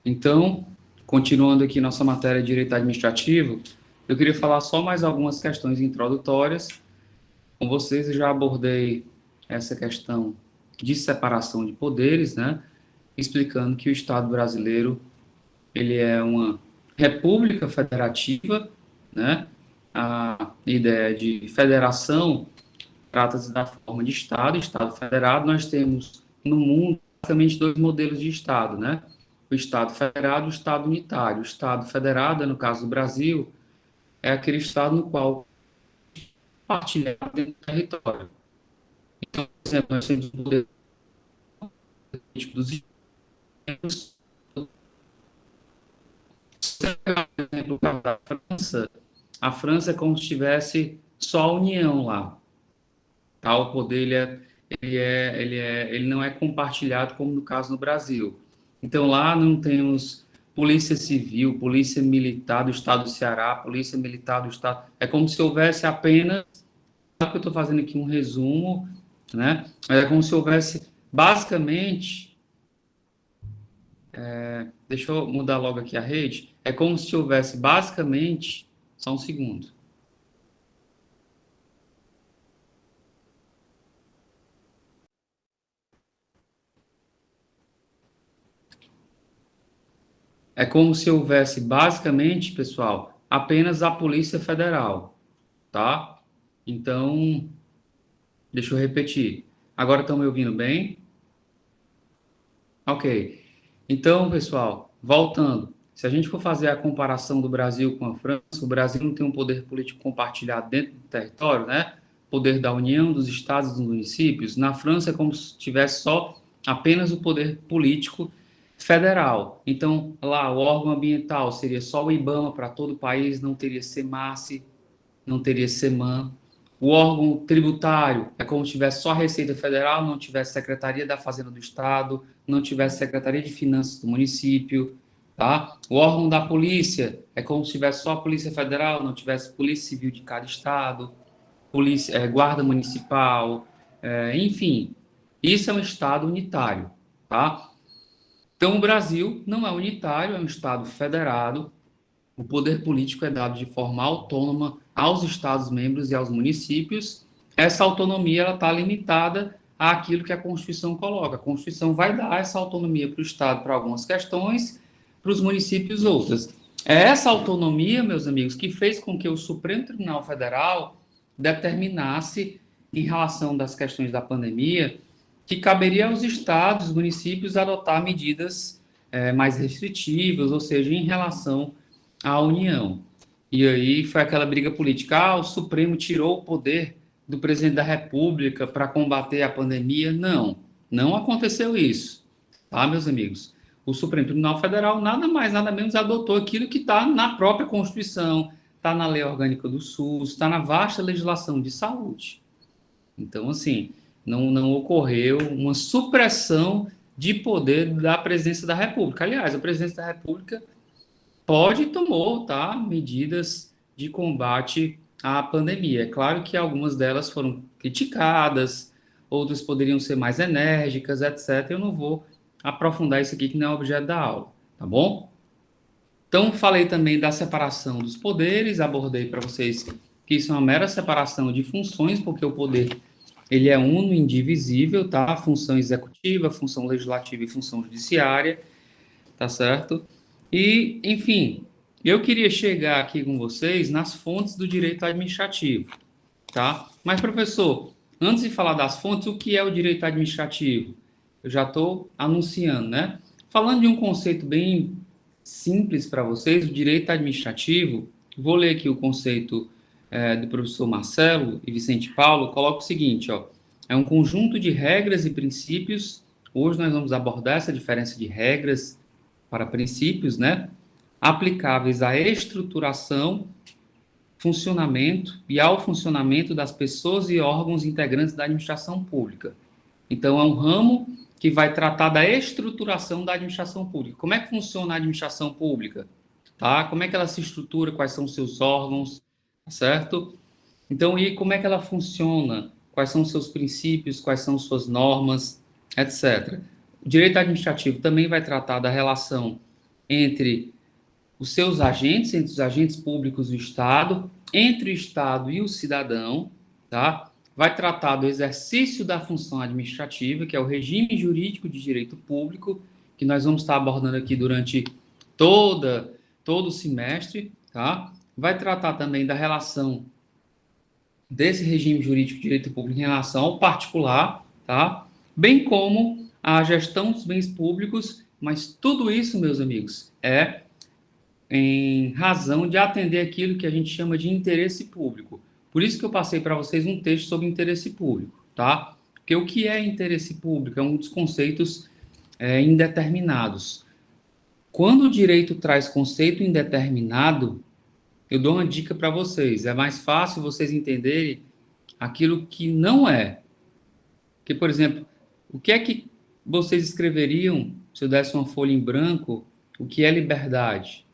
Então, continuando aqui nossa matéria de direito administrativo, eu queria falar só mais algumas questões introdutórias. Com vocês, eu já abordei essa questão de separação de poderes, né? Explicando que o Estado brasileiro, ele é uma república federativa, né? A ideia de federação trata-se da forma de Estado, Estado federado. Nós temos no mundo basicamente dois modelos de Estado, né? O Estado federado e o Estado unitário. O Estado federado, no caso do Brasil, é aquele Estado no qual partilha dentro do território. Então, por exemplo, nós temos o poder político dos estados. Por exemplo, o caso da França, a França é como se tivesse só a União lá. Tá? O poder ele não é compartilhado como no caso no Brasil. Então lá não temos polícia civil, polícia militar do Estado do Ceará, polícia militar do Estado. É como se houvesse apenas, sabe que eu estou fazendo aqui um resumo, né? É como se houvesse basicamente, deixa eu mudar logo aqui a rede. É como se houvesse basicamente, só um segundo. É como se houvesse basicamente, pessoal, apenas a Polícia Federal, tá? Então, deixa eu repetir. Agora estão me ouvindo bem? Ok. Então, pessoal, voltando. Se a gente for fazer a comparação do Brasil com a França, o Brasil não tem um poder político compartilhado dentro do território, né? Poder da União, dos estados e dos municípios. Na França é como se tivesse só apenas o poder político federal. Então, lá, o órgão ambiental seria só o IBAMA para todo o país, não teria SEMASSE, não teria SEMAN. O órgão tributário é como se tivesse só a Receita Federal, não tivesse Secretaria da Fazenda do Estado, não tivesse Secretaria de Finanças do município, tá? O órgão da polícia é como se tivesse só a Polícia Federal, não tivesse Polícia Civil de cada estado, polícia, guarda municipal, enfim. Isso é um estado unitário, tá? Então, o Brasil não é unitário, é um estado federado. O poder político é dado de forma autônoma aos Estados-membros e aos municípios. Essa autonomia está limitada àquilo que a Constituição coloca. A Constituição vai dar essa autonomia para o Estado para algumas questões, para os municípios outras. É essa autonomia, meus amigos, que fez com que o Supremo Tribunal Federal determinasse, em relação das questões da pandemia, que caberia aos estados, municípios, adotar medidas mais restritivas, ou seja, em relação à União. E aí foi aquela briga política. Ah, o Supremo tirou o poder do presidente da República para combater a pandemia. Não, não aconteceu isso, tá, meus amigos? O Supremo Tribunal Federal nada mais, nada menos adotou aquilo que está na própria Constituição, está na Lei Orgânica do SUS, está na vasta legislação de saúde. Então, assim, não ocorreu uma supressão de poder da presidência da República. Aliás, a presidência da República pode e tomou, tá, medidas de combate à pandemia. É claro que algumas delas foram criticadas, outras poderiam ser mais enérgicas, etc. Eu não vou aprofundar isso aqui, que não é objeto da aula, tá bom? Então, falei também da separação dos poderes, abordei para vocês que isso é uma mera separação de funções, porque o poder ele é uno, indivisível, tá? Função executiva, função legislativa e função judiciária, tá certo? E, enfim, eu queria chegar aqui com vocês nas fontes do direito administrativo, tá? Mas, professor, antes de falar das fontes, o que é o direito administrativo? Eu já estou anunciando, né? Falando de um conceito bem simples para vocês, o direito administrativo, vou ler aqui o conceito do professor Marcelo e Vicente Paulo, coloca o seguinte, ó, é um conjunto de regras e princípios, hoje nós vamos abordar essa diferença de regras para princípios, né, aplicáveis à estruturação, funcionamento e ao funcionamento das pessoas e órgãos integrantes da administração pública. Então, é um ramo que vai tratar da estruturação da administração pública. Como é que funciona a administração pública? Tá? Como é que ela se estrutura? Quais são os seus órgãos? Certo? Então, e como é que ela funciona? Quais são os seus princípios? Quais são suas normas? Etc. O direito administrativo também vai tratar da relação entre os seus agentes, entre os agentes públicos do Estado, entre o Estado e o cidadão, tá? Vai tratar do exercício da função administrativa, que é o regime jurídico de direito público, que nós vamos estar abordando aqui durante todo o semestre, tá? Vai tratar também da relação desse regime jurídico de direito público em relação ao particular, tá? Bem como a gestão dos bens públicos, mas tudo isso, meus amigos, é em razão de atender aquilo que a gente chama de interesse público. Por isso que eu passei para vocês um texto sobre interesse público, tá? Porque o que é interesse público é um dos conceitos indeterminados. Quando o direito traz conceito indeterminado, eu dou uma dica para vocês. É mais fácil vocês entenderem aquilo que não é. Porque, por exemplo, o que é que vocês escreveriam se eu desse uma folha em branco? O que é liberdade?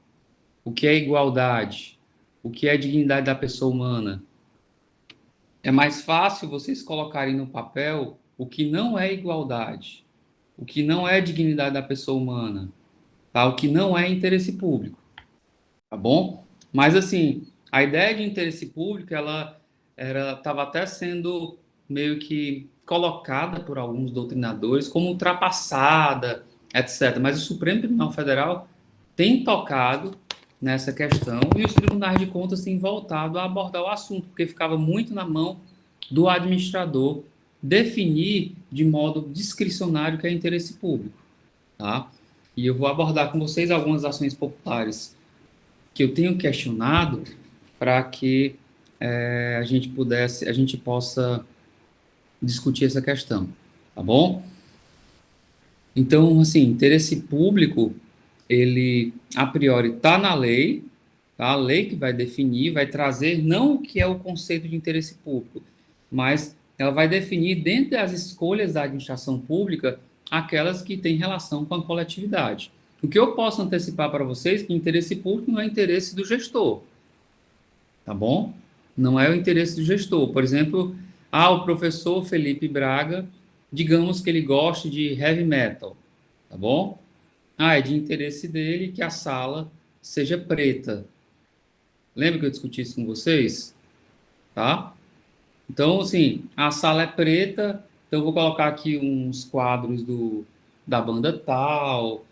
O que é igualdade? O que é dignidade da pessoa humana? É mais fácil vocês colocarem no papel o que não é igualdade, o que não é dignidade da pessoa humana, tá? O que não é interesse público, tá bom? Mas assim, a ideia de interesse público, ela estava até sendo meio que colocada por alguns doutrinadores como ultrapassada, etc. Mas o Supremo Tribunal Federal tem tocado nessa questão e os tribunais de contas têm voltado a abordar o assunto, porque ficava muito na mão do administrador definir de modo discricionário o que é interesse público, tá? E eu vou abordar com vocês algumas ações populares que eu tenho questionado para que a gente possa discutir essa questão, tá bom? Então, assim, interesse público, ele, a priori, está na lei, tá? A lei que vai definir, vai trazer não o que é o conceito de interesse público, mas ela vai definir, dentre as escolhas da administração pública, aquelas que têm relação com a coletividade. O que eu posso antecipar para vocês é que interesse público não é interesse do gestor, tá bom? Não é o interesse do gestor. Por exemplo, o professor Felipe Braga, digamos que ele goste de heavy metal, tá bom? É de interesse dele que a sala seja preta. Lembra que eu discuti isso com vocês? Tá? Então, assim, a sala é preta, então eu vou colocar aqui uns quadros da banda tal,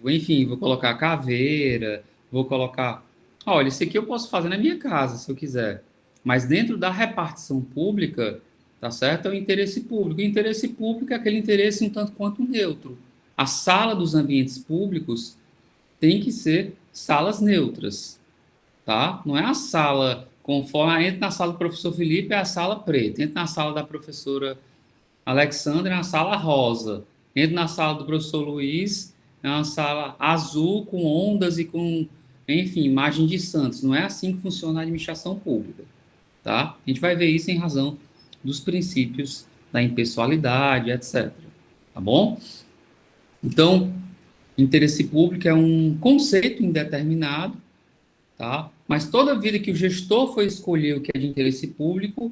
enfim, vou colocar caveira, vou colocar. Olha, isso aqui eu posso fazer na minha casa, se eu quiser. Mas dentro da repartição pública, tá certo? É o interesse público. O interesse público é aquele interesse um tanto quanto neutro. A sala dos ambientes públicos tem que ser salas neutras, tá? Não é a sala conforme entra na sala do professor Felipe é a sala preta, entra na sala da professora Alexandra é a sala rosa, entra na sala do professor Luiz é uma sala azul com ondas e com, enfim, imagem de santos. Não é assim que funciona a administração pública, tá? A gente vai ver isso em razão dos princípios da impessoalidade, etc. Tá bom? Então, interesse público é um conceito indeterminado, tá? Mas toda vida que o gestor for escolher o que é de interesse público,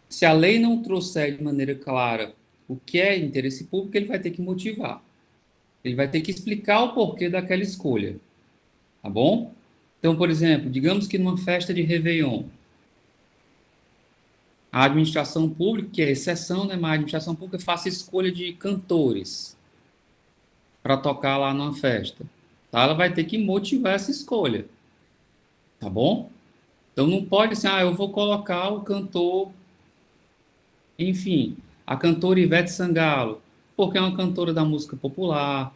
se a lei não trouxer de maneira clara o que é interesse público, ele vai ter que motivar. Ele vai ter que explicar o porquê daquela escolha, tá bom? Então, por exemplo, digamos que numa festa de Réveillon, a administração pública, que é exceção, né, mas a administração pública faça escolha de cantores para tocar lá numa festa, tá? Ela vai ter que motivar essa escolha, tá bom? Então não pode ser, eu vou colocar o cantor, enfim, a cantora Ivete Sangalo, porque é uma cantora da música popular,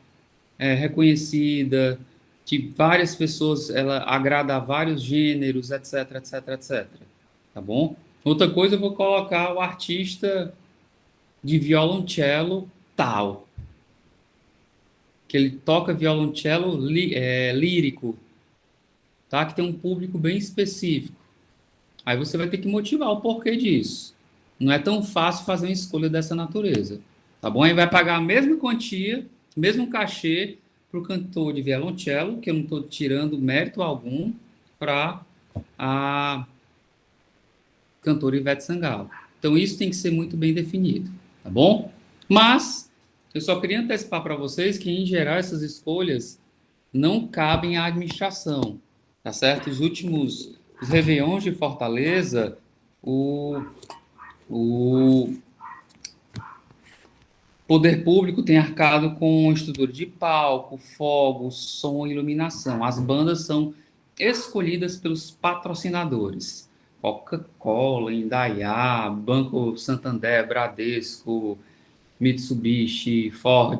é reconhecida, de várias pessoas, ela agrada a vários gêneros, etc, etc, etc. Tá bom? Outra coisa, eu vou colocar o artista de violoncelo tal, que ele toca violoncelo lírico, tá? Que tem um público bem específico. Aí você vai ter que motivar o porquê disso. Não é tão fácil fazer uma escolha dessa natureza, tá bom? Aí vai pagar a mesma quantia, mesmo cachê para o cantor de violoncelo, que eu não estou tirando mérito algum, para a cantora Ivete Sangalo. Então isso tem que ser muito bem definido, tá bom? Mas Eu só queria antecipar para vocês que, em geral, essas escolhas não cabem à administração, tá certo? Os Réveillons de Fortaleza, o, o poder público tem arcado com estrutura de palco, fogos, som e iluminação. As bandas são escolhidas pelos patrocinadores. Coca-Cola, Indaiá, Banco Santander, Bradesco, Mitsubishi, Ford,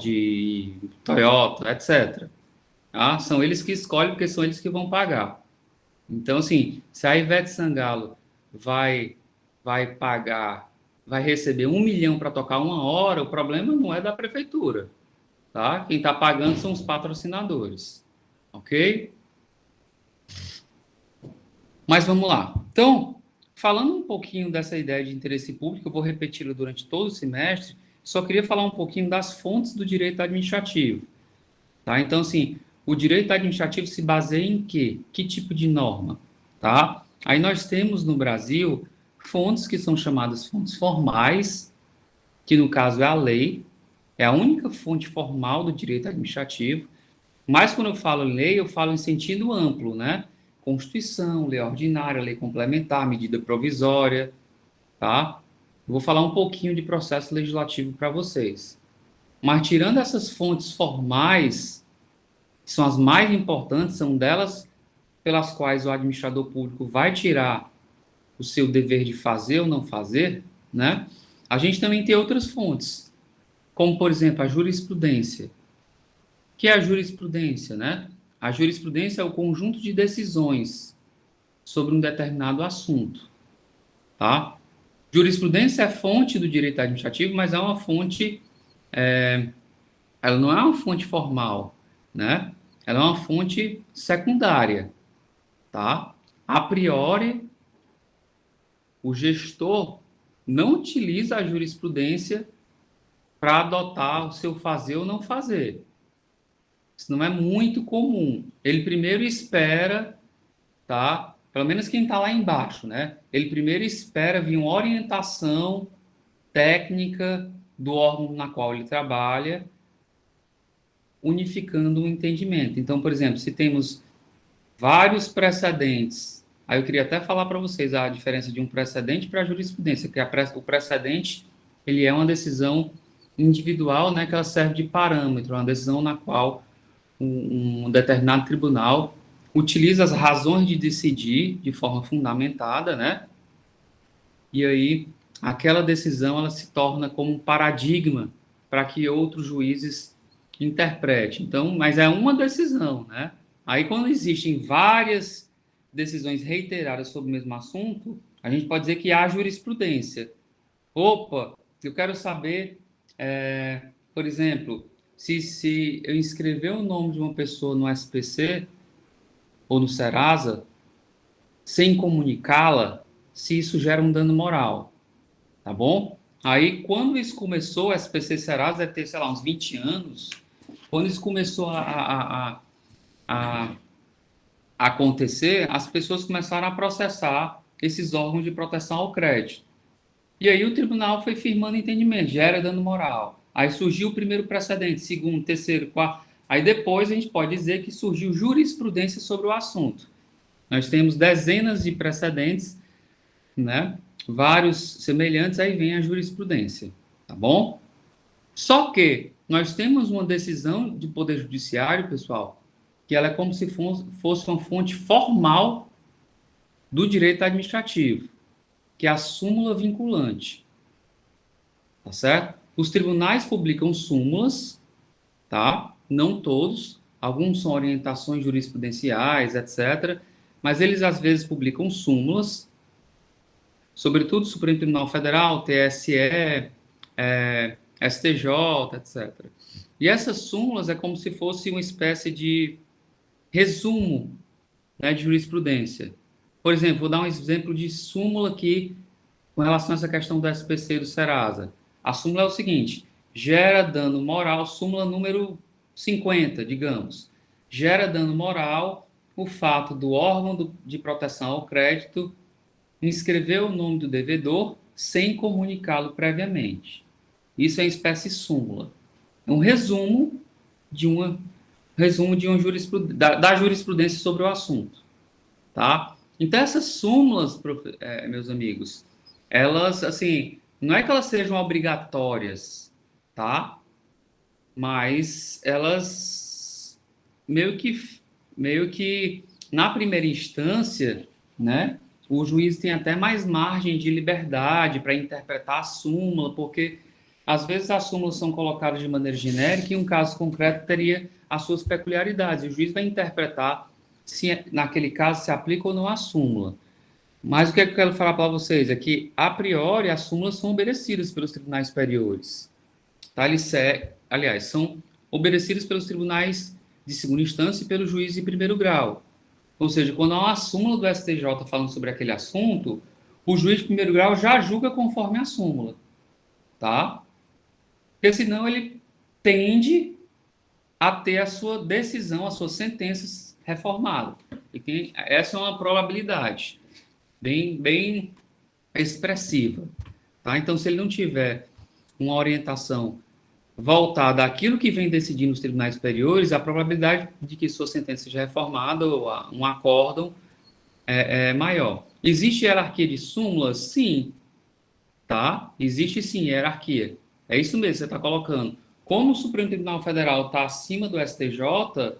Toyota, etc. Tá? São eles que escolhem, porque são eles que vão pagar. Então, assim, se a Ivete Sangalo vai, vai pagar, vai receber 1 milhão para tocar 1 hora, o problema não é da prefeitura, tá? Quem está pagando são os patrocinadores, ok? Mas vamos lá. Então, falando um pouquinho dessa ideia de interesse público, eu vou repeti-lo durante todo o semestre, só queria falar um pouquinho das fontes do direito administrativo, tá? Então, assim, o direito administrativo se baseia em quê? Que tipo de norma, tá? Aí nós temos no Brasil fontes que são chamadas fontes formais, que no caso é a lei, é a única fonte formal do direito administrativo, mas quando eu falo lei, eu falo em sentido amplo, né? Constituição, lei ordinária, lei complementar, medida provisória, tá? Eu vou falar um pouquinho de processo legislativo para vocês. Mas tirando essas fontes formais, que são as mais importantes, são delas pelas quais o administrador público vai tirar o seu dever de fazer ou não fazer, né? A gente também tem outras fontes, como, por exemplo, a jurisprudência. O que é a jurisprudência, né? A jurisprudência é o conjunto de decisões sobre um determinado assunto, tá? Jurisprudência é fonte do direito administrativo, mas é uma fonte, ela não é uma fonte formal, né? Ela é uma fonte secundária, tá? A priori, o gestor não utiliza a jurisprudência para adotar o seu fazer ou não fazer. Isso não é muito comum. Ele primeiro espera, tá? Pelo menos quem está lá embaixo, né? Ele primeiro espera vir uma orientação técnica do órgão na qual ele trabalha, unificando o entendimento. Então, por exemplo, se temos vários precedentes, aí eu queria até falar para vocês a diferença de um precedente para a jurisprudência, que o precedente ele é uma decisão individual, né, que ela serve de parâmetro, uma decisão na qual um determinado tribunal utiliza as razões de decidir de forma fundamentada, né? E aí aquela decisão ela se torna como um paradigma para que outros juízes interpretem. Então, mas é uma decisão, né? Aí quando existem várias decisões reiteradas sobre o mesmo assunto, a gente pode dizer que há jurisprudência. Opa, eu quero saber, por exemplo, se eu inscrever o nome de uma pessoa no SPC ou no Serasa, sem comunicá-la, se isso gera um dano moral, tá bom? Aí, quando isso começou, o SPC Serasa deve ter, sei lá, uns 20 anos, quando isso começou a acontecer, as pessoas começaram a processar esses órgãos de proteção ao crédito. E aí o tribunal foi firmando entendimento, gera dano moral. Aí surgiu o primeiro precedente, segundo, terceiro, quarto. Aí depois a gente pode dizer que surgiu jurisprudência sobre o assunto. Nós temos dezenas de precedentes, né? Vários semelhantes, aí vem a jurisprudência, tá bom? Só que nós temos uma decisão de poder judiciário, pessoal, que ela é como se fosse uma fonte formal do direito administrativo, que é a súmula vinculante. Tá certo? Os tribunais publicam súmulas, tá? Não todos, alguns são orientações jurisprudenciais, etc. Mas eles às vezes publicam súmulas, sobretudo o Supremo Tribunal Federal, TSE, STJ, etc. E essas súmulas é como se fosse uma espécie de resumo, né, de jurisprudência. Por exemplo, vou dar um exemplo de súmula aqui com relação a essa questão do SPC e do Serasa. A súmula é o seguinte: gera dano moral, súmula número 50, digamos. Gera dano moral o fato do órgão de proteção ao crédito inscrever o nome do devedor sem comunicá-lo previamente. Isso é espécie súmula. É um resumo de uma da jurisprudência sobre o assunto, tá? Então, essas súmulas, meus amigos, elas, assim, não é que elas sejam obrigatórias, tá? Mas elas meio que na primeira instância, né? O juiz tem até mais margem de liberdade para interpretar a súmula, porque às vezes as súmulas são colocadas de maneira genérica e um caso concreto teria as suas peculiaridades. O juiz vai interpretar se naquele caso se aplica ou não a súmula. Mas o que eu quero falar para vocês é que, a priori, as súmulas são obedecidas pelos tribunais superiores. Tá? Aliás, são obedecidas pelos tribunais de segunda instância e pelo juiz de primeiro grau. Ou seja, quando há uma súmula do STJ falando sobre aquele assunto, o juiz de primeiro grau já julga conforme a súmula, tá? Porque senão ele tende a ter a sua decisão, as suas sentenças reformadas. Essa é uma probabilidade bem expressiva, tá? Então, se ele não tiver uma orientação voltada àquilo que vem decidindo os tribunais superiores, a probabilidade de que sua sentença seja reformada ou um acórdão é maior. Existe hierarquia de súmulas? Sim, tá? Existe sim hierarquia. É isso mesmo que você está colocando. Como o Supremo Tribunal Federal está acima do STJ,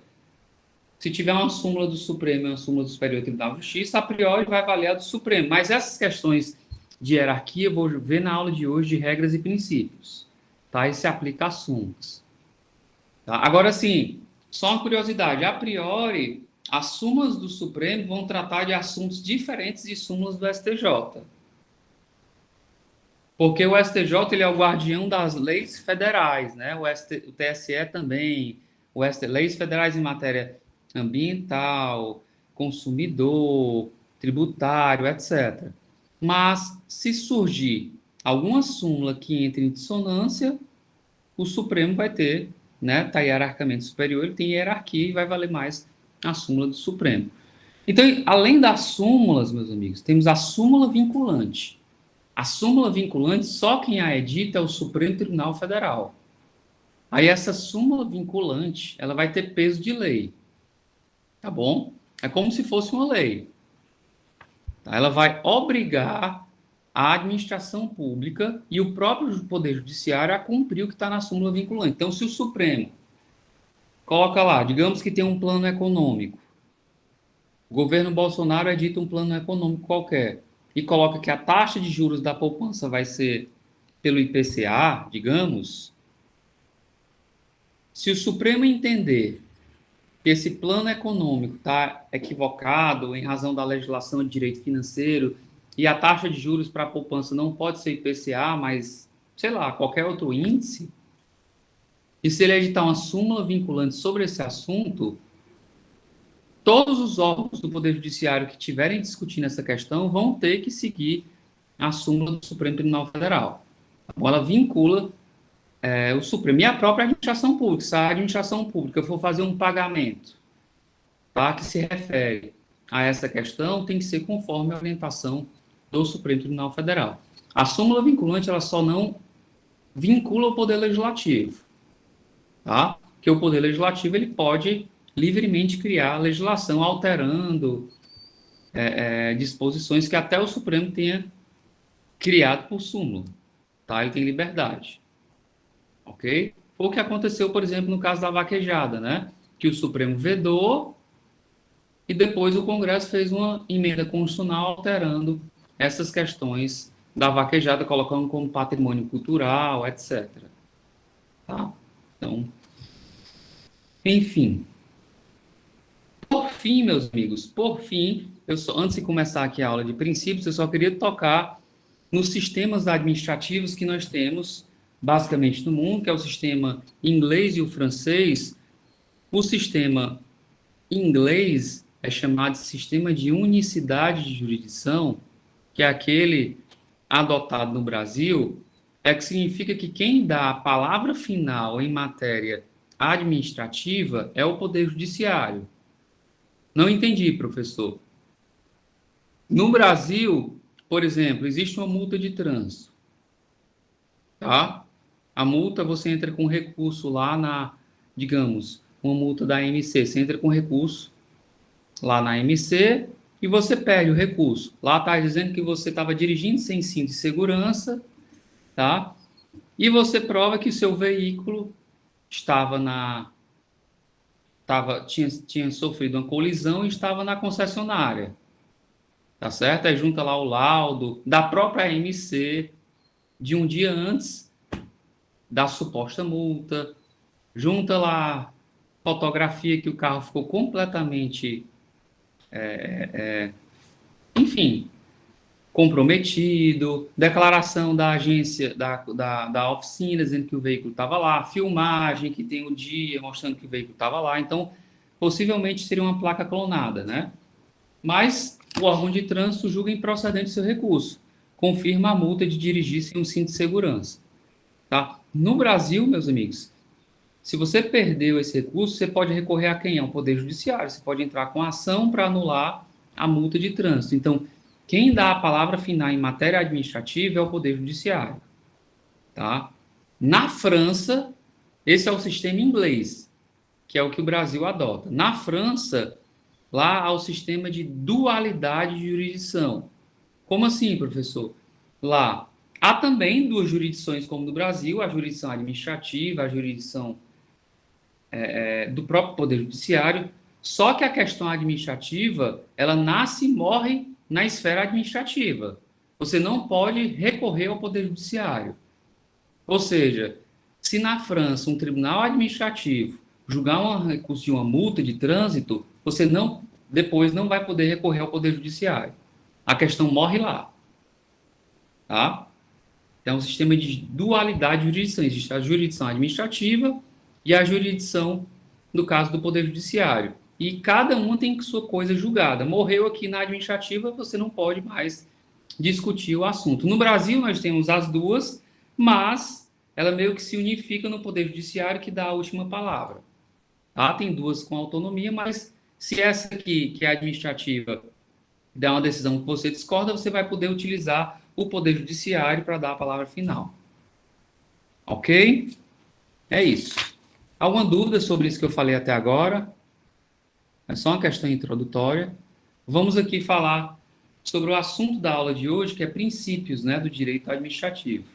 se tiver uma súmula do Supremo e uma súmula do Superior Tribunal de Justiça, a priori vai valer a do Supremo. Mas essas questões de hierarquia eu vou ver na aula de hoje de regras e princípios, tá? E se aplica a súmulas. Tá? Agora, sim, só uma curiosidade. A priori, as súmulas do Supremo vão tratar de assuntos diferentes de súmulas do STJ. Porque o STJ ele é o guardião das leis federais, né? O TSE também, leis federais em matéria ambiental, consumidor, tributário, etc. Mas, se surgir alguma súmula que entre em dissonância, o Supremo vai ter, né? Está hierarquicamente superior, ele tem hierarquia e vai valer mais a súmula do Supremo. Então, além das súmulas, meus amigos, temos a súmula vinculante. A súmula vinculante, só quem a edita é o Supremo Tribunal Federal. Aí essa súmula vinculante, ela vai ter peso de lei, tá bom? É como se fosse uma lei. Tá? Ela vai obrigar a administração pública e o próprio Poder Judiciário a cumprir o que está na súmula vinculante. Então, se o Supremo coloca lá, digamos que tem um plano econômico, o governo Bolsonaro edita um plano econômico qualquer e coloca que a taxa de juros da poupança vai ser pelo IPCA, digamos, se o Supremo entender que esse plano econômico está equivocado em razão da legislação de direito financeiro e a taxa de juros para a poupança não pode ser IPCA, mas, sei lá, qualquer outro índice, e se ele editar uma súmula vinculante sobre esse assunto, todos os órgãos do Poder Judiciário que estiverem discutindo essa questão vão ter que seguir a súmula do Supremo Tribunal Federal. Ela vincula o Supremo e a própria administração pública. Se a administração pública for fazer um pagamento, tá, que se refere a essa questão, tem que ser conforme a orientação do Supremo Tribunal Federal. A súmula vinculante, ela só não vincula o Poder Legislativo, tá? Porque o Poder Legislativo, ele pode livremente criar legislação alterando disposições que até o Supremo tenha criado por súmula, tá? Ele tem liberdade, ok? Foi o que aconteceu, por exemplo, no caso da vaquejada, né? Que o Supremo vedou e depois o Congresso fez uma emenda constitucional alterando essas questões da vaquejada, colocando como patrimônio cultural, etc. Tá? Então, enfim. Por fim, meus amigos, por fim, antes de começar aqui a aula de princípios, eu só queria tocar nos sistemas administrativos que nós temos, basicamente no mundo, que é o sistema inglês e o francês. O sistema inglês é chamado de sistema de unicidade de jurisdição, que é aquele adotado no Brasil, que significa que quem dá a palavra final em matéria administrativa é o Poder Judiciário. Não entendi, professor. No Brasil, por exemplo, existe uma multa de trânsito, tá? A multa, você entra com recurso lá digamos, uma multa da AMC, você entra com recurso lá na AMC e você perde o recurso. Lá está dizendo que você estava dirigindo sem cinto de segurança, tá? E você prova que o seu veículo tinha sofrido uma colisão e estava na concessionária, tá certo? Aí junta lá o laudo da própria AMC de um dia antes da suposta multa, junta lá fotografia que o carro ficou completamente, enfim, comprometido, declaração da agência, da oficina, dizendo que o veículo estava lá, filmagem que tem o dia mostrando que o veículo estava lá. Então, possivelmente seria uma placa clonada, né? Mas o órgão de trânsito julga improcedente seu recurso, confirma a multa de dirigir sem um cinto de segurança. Tá? No Brasil, meus amigos, se você perdeu esse recurso, você pode recorrer a quem? Ao Poder Judiciário. Você pode entrar com ação para anular a multa de trânsito. Então, quem dá a palavra final em matéria administrativa é o Poder Judiciário. Tá? Na França, esse é o sistema inglês, que é o que o Brasil adota. Na França, lá há o sistema de dualidade de jurisdição. Como assim, professor? Lá há também duas jurisdições como no Brasil, a jurisdição administrativa, a jurisdição do próprio Poder Judiciário, só que a questão administrativa, ela nasce e morre na esfera administrativa. Você não pode recorrer ao Poder Judiciário. Ou seja, se na França um tribunal administrativo julgar um recurso de uma multa de trânsito, você depois não vai poder recorrer ao Poder Judiciário. A questão morre lá. Tá? É um sistema de dualidade de jurisdição. Existe a jurisdição administrativa e a jurisdição, no caso do Poder Judiciário. E cada uma tem sua coisa julgada. Morreu aqui na administrativa, você não pode mais discutir o assunto. No Brasil, nós temos as duas, mas ela meio que se unifica no Poder Judiciário, que dá a última palavra. Tá? Tem duas com autonomia, mas se essa aqui, que é administrativa, der uma decisão que você discorda, você vai poder utilizar o Poder Judiciário para dar a palavra final. Ok? É isso. Alguma dúvida sobre isso que eu falei até agora? É só uma questão introdutória. Vamos aqui falar sobre o assunto da aula de hoje, que é princípios, né, do direito administrativo.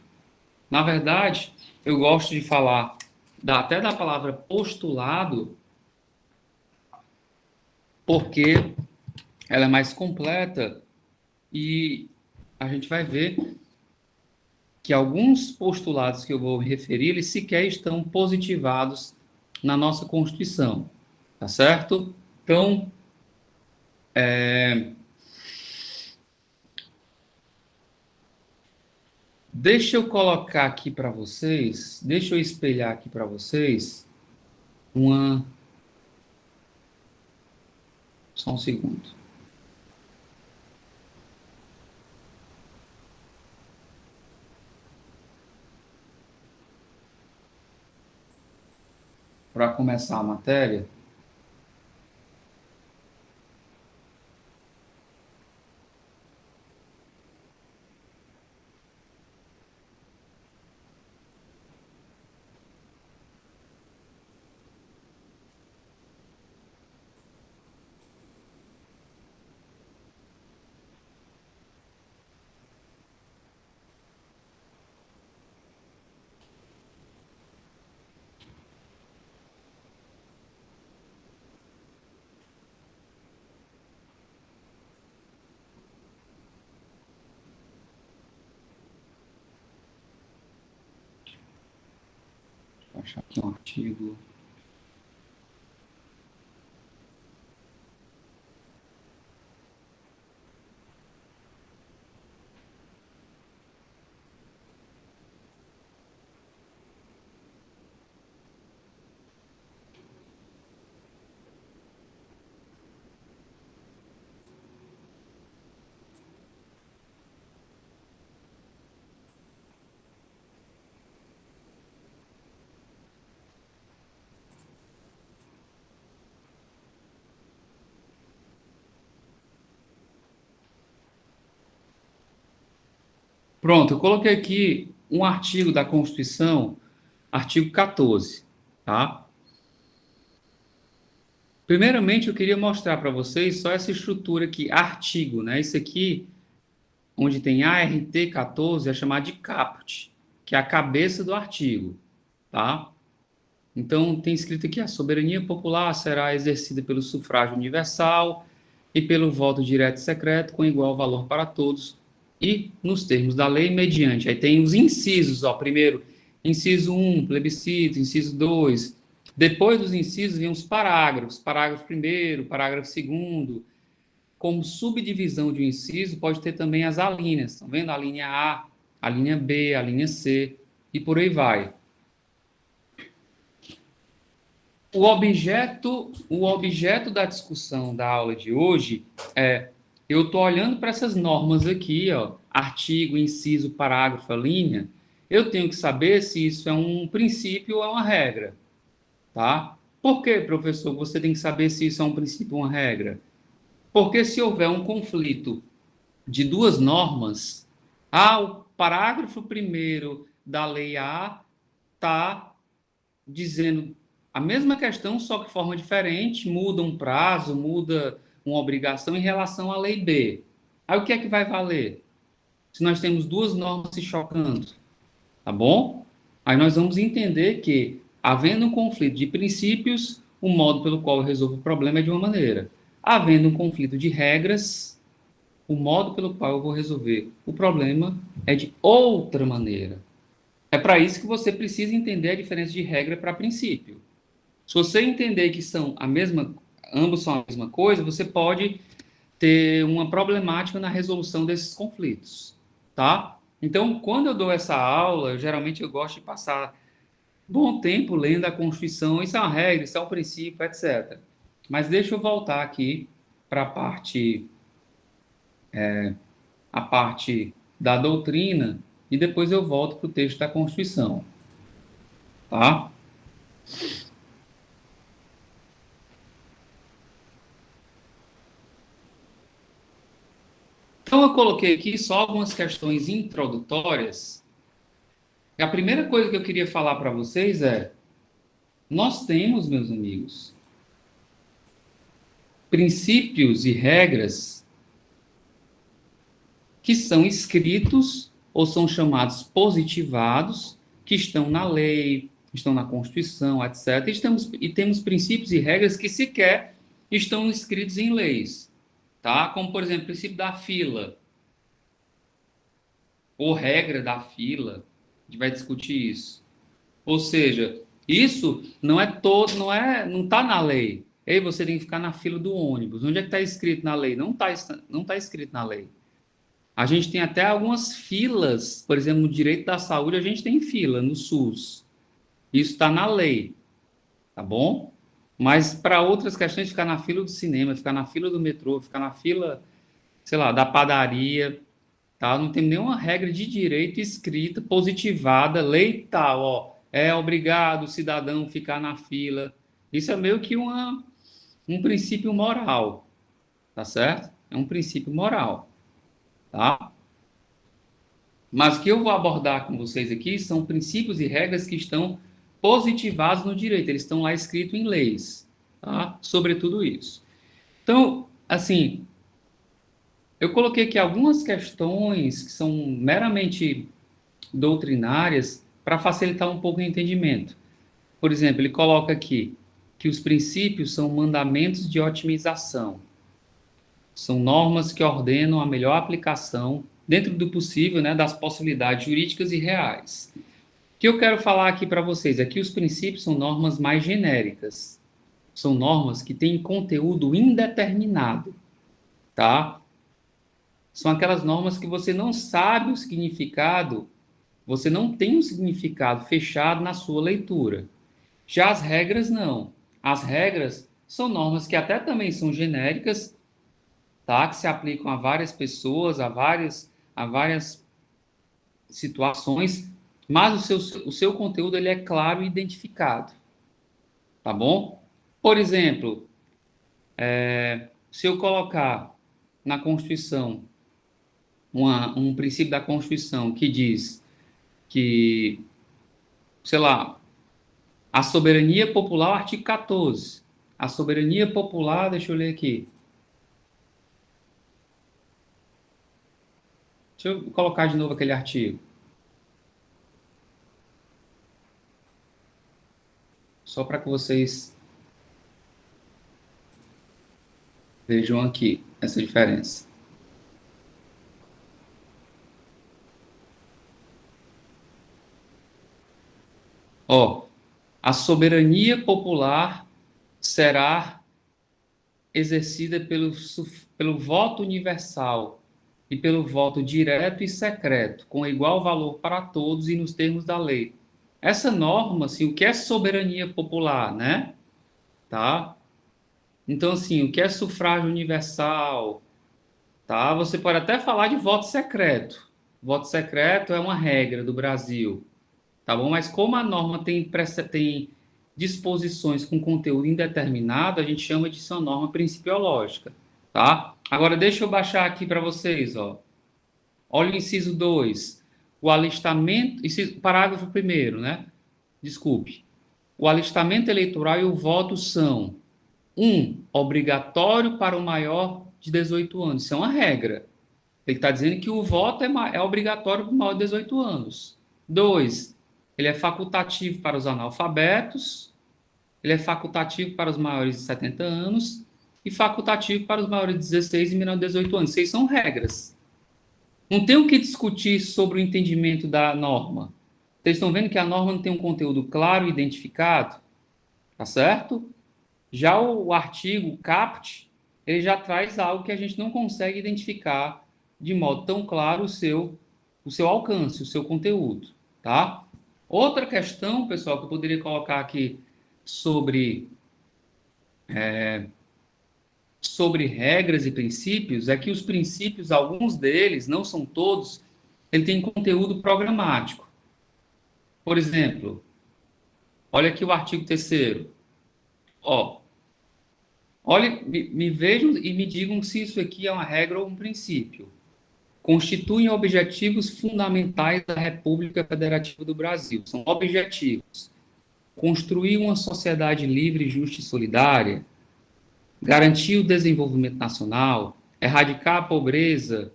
Na verdade, eu gosto de falar até da palavra postulado, porque ela é mais completa e a gente vai ver que alguns postulados que eu vou referir, eles sequer estão positivados na nossa Constituição, tá certo? Então, deixa eu colocar aqui para vocês, deixa eu espelhar aqui para vocês uma... Só um segundo. Para começar a matéria, vou achar aqui um artigo. Pronto, eu coloquei aqui um artigo da Constituição artigo 14, tá? Primeiramente, eu queria mostrar para vocês só essa estrutura aqui, artigo, né? Isso aqui, onde tem ART 14, é chamado de caput, que é a cabeça do artigo, tá? Então, tem escrito aqui: a soberania popular será exercida pelo sufrágio universal e pelo voto direto e secreto, com igual valor para todos, e nos termos da lei, mediante. Aí tem os incisos, ó. Primeiro, inciso 1, plebiscito, inciso 2. Depois dos incisos, vem os parágrafos. Parágrafo primeiro, parágrafo segundo. Como subdivisão de um inciso, pode ter também as alíneas. Estão vendo? A linha A, a linha B, a linha C, e por aí vai. O objeto da discussão da aula de hoje é: eu estou olhando para essas normas aqui, ó, artigo, inciso, parágrafo, linha, eu tenho que saber se isso é um princípio ou é uma regra, tá? Por que, professor, você tem que saber se isso é um princípio ou uma regra? Porque se houver um conflito de duas normas, o parágrafo primeiro da lei A está dizendo a mesma questão, só que de forma diferente, muda um prazo, muda uma obrigação em relação à lei B. Aí o que é que vai valer? Se nós temos duas normas se chocando, tá bom? Aí nós vamos entender que, havendo um conflito de princípios, o modo pelo qual eu resolvo o problema é de uma maneira. Havendo um conflito de regras, o modo pelo qual eu vou resolver o problema é de outra maneira. É para isso que você precisa entender a diferença de regra para princípio. Se você entender que são a mesma, ambos são a mesma coisa, você pode ter uma problemática na resolução desses conflitos, tá? Então, quando eu dou essa aula, geralmente eu gosto de passar bom tempo lendo a Constituição. Isso é uma regra, isso é um princípio, etc. Mas deixa eu voltar aqui para a parte da doutrina e depois eu volto para o texto da Constituição, tá? Então, eu coloquei aqui só algumas questões introdutórias. E a primeira coisa que eu queria falar para vocês é: nós temos, meus amigos, princípios e regras que são escritos ou são chamados positivados, que estão na lei, estão na Constituição, etc. E temos princípios e regras que sequer estão escritos em leis, tá? Como, por exemplo, o princípio da fila, ou regra da fila. A gente vai discutir isso. Ou seja, isso não é todo, não está na lei. Ei, você tem que ficar na fila do ônibus. Onde é que está escrito na lei? Não tá escrito na lei. A gente tem até algumas filas, por exemplo, no direito da saúde, a gente tem fila no SUS. Isso está na lei, tá bom? Mas para outras questões, ficar na fila do cinema, ficar na fila do metrô, ficar na fila, sei lá, da padaria, tá? Não tem nenhuma regra de direito escrita, positivada, lei tal, ó. É obrigado o cidadão ficar na fila. Isso é meio que um princípio moral, tá certo? É um princípio moral, tá? Mas o que eu vou abordar com vocês aqui são princípios e regras que estão positivados no direito, eles estão lá escritos em leis, tá? Sobre tudo isso. Então, assim, eu coloquei aqui algumas questões que são meramente doutrinárias para facilitar um pouco o entendimento. Por exemplo, ele coloca aqui que os princípios são mandamentos de otimização. São normas que ordenam a melhor aplicação, dentro do possível, né, das possibilidades jurídicas e reais. O que eu quero falar aqui para vocês é que os princípios são normas mais genéricas. São normas que têm conteúdo indeterminado, tá? São aquelas normas que você não sabe o significado, você não tem um significado fechado na sua leitura. Já as regras, não. As regras são normas que até também são genéricas, tá? Que se aplicam a várias pessoas, a várias situações, mas o seu conteúdo ele é claro e identificado, tá bom? Por exemplo, se eu colocar na Constituição um princípio da Constituição que diz que, sei lá, A soberania popular, artigo 14. A soberania popular, deixa eu ler aqui. Deixa eu colocar de novo aquele artigo. Só para que vocês vejam aqui essa diferença. Ó, a soberania popular será exercida pelo voto universal e pelo voto direto e secreto, com igual valor para todos e nos termos da lei. Essa norma, assim, o que é soberania popular, né? Tá? Então, assim, o que é sufrágio universal, tá? Você pode até falar de voto secreto. Voto secreto é uma regra do Brasil, tá bom? Mas como a norma tem disposições com conteúdo indeterminado, a gente chama de sua norma principiológica, tá? Agora, deixa eu baixar aqui para vocês, ó. Olha o inciso 2. O alistamento, parágrafo primeiro, né? Desculpe. O alistamento eleitoral e o voto são: 1. Obrigatório para o maior de 18 anos. Isso é uma regra. Ele está dizendo que o voto é obrigatório para o maior de 18 anos. 2. Ele é facultativo para os analfabetos. Ele é facultativo para os maiores de 70 anos. E facultativo para os maiores de 16 e menores de 18 anos. Isso são regras. Não tem o que discutir sobre o entendimento da norma. Vocês estão vendo que a norma não tem um conteúdo claro e identificado? Tá certo? Já o artigo CAPT, ele já traz algo que a gente não consegue identificar de modo tão claro o seu alcance, o seu conteúdo, tá? Outra questão, pessoal, que eu poderia colocar aqui sobre, sobre regras e princípios, é que os princípios, alguns deles, não são todos, ele tem conteúdo programático. Por exemplo, olha aqui o artigo 3º. Ó, olha, me vejam e me digam se isso aqui é uma regra ou um princípio. Constituem objetivos fundamentais da República Federativa do Brasil. São objetivos. Construir uma sociedade livre, justa e solidária, garantir o desenvolvimento nacional, erradicar a pobreza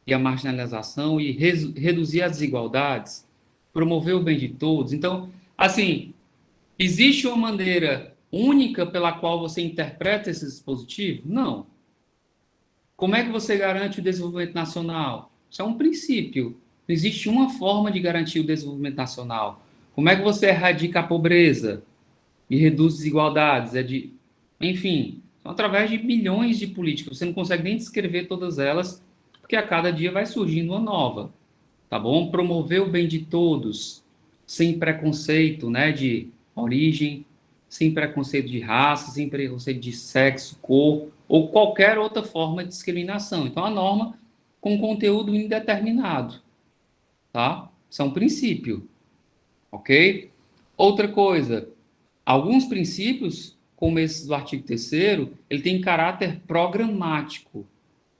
e a marginalização e reduzir as desigualdades, promover o bem de todos. Então, assim, existe uma maneira única pela qual você interpreta esse dispositivo? Não. Como é que você garante o desenvolvimento nacional? Isso é um princípio. Não existe uma forma de garantir o desenvolvimento nacional. Como é que você erradica a pobreza e reduz desigualdades? Enfim, são através de milhões de políticas. Você não consegue nem descrever todas elas, porque a cada dia vai surgindo uma nova. Tá bom? Promover o bem de todos, sem preconceito, né, de origem, sem preconceito de raça, sem preconceito de sexo, cor ou qualquer outra forma de discriminação. Então, a norma com conteúdo indeterminado, tá? Isso é um princípio, ok? Outra coisa, alguns princípios, como esse do artigo 3º, ele tem caráter programático.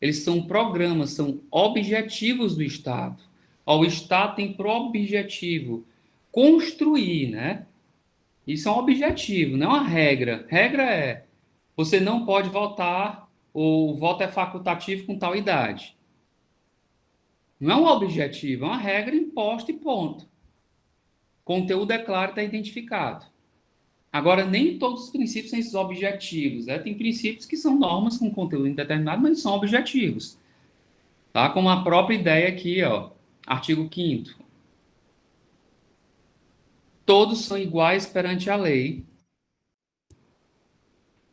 Eles são programas, são objetivos do Estado. O Estado tem por objetivo construir, né? Isso é um objetivo, não é uma regra. Regra é, você não pode votar, ou o voto é facultativo com tal idade. Não é um objetivo, é uma regra imposta e ponto. Conteúdo é claro, está identificado. Agora, nem todos os princípios são esses objetivos, né? Tem princípios que são normas com conteúdo indeterminado, mas são objetivos. Tá? Como a própria ideia aqui, ó, artigo 5º. Todos são iguais perante a lei,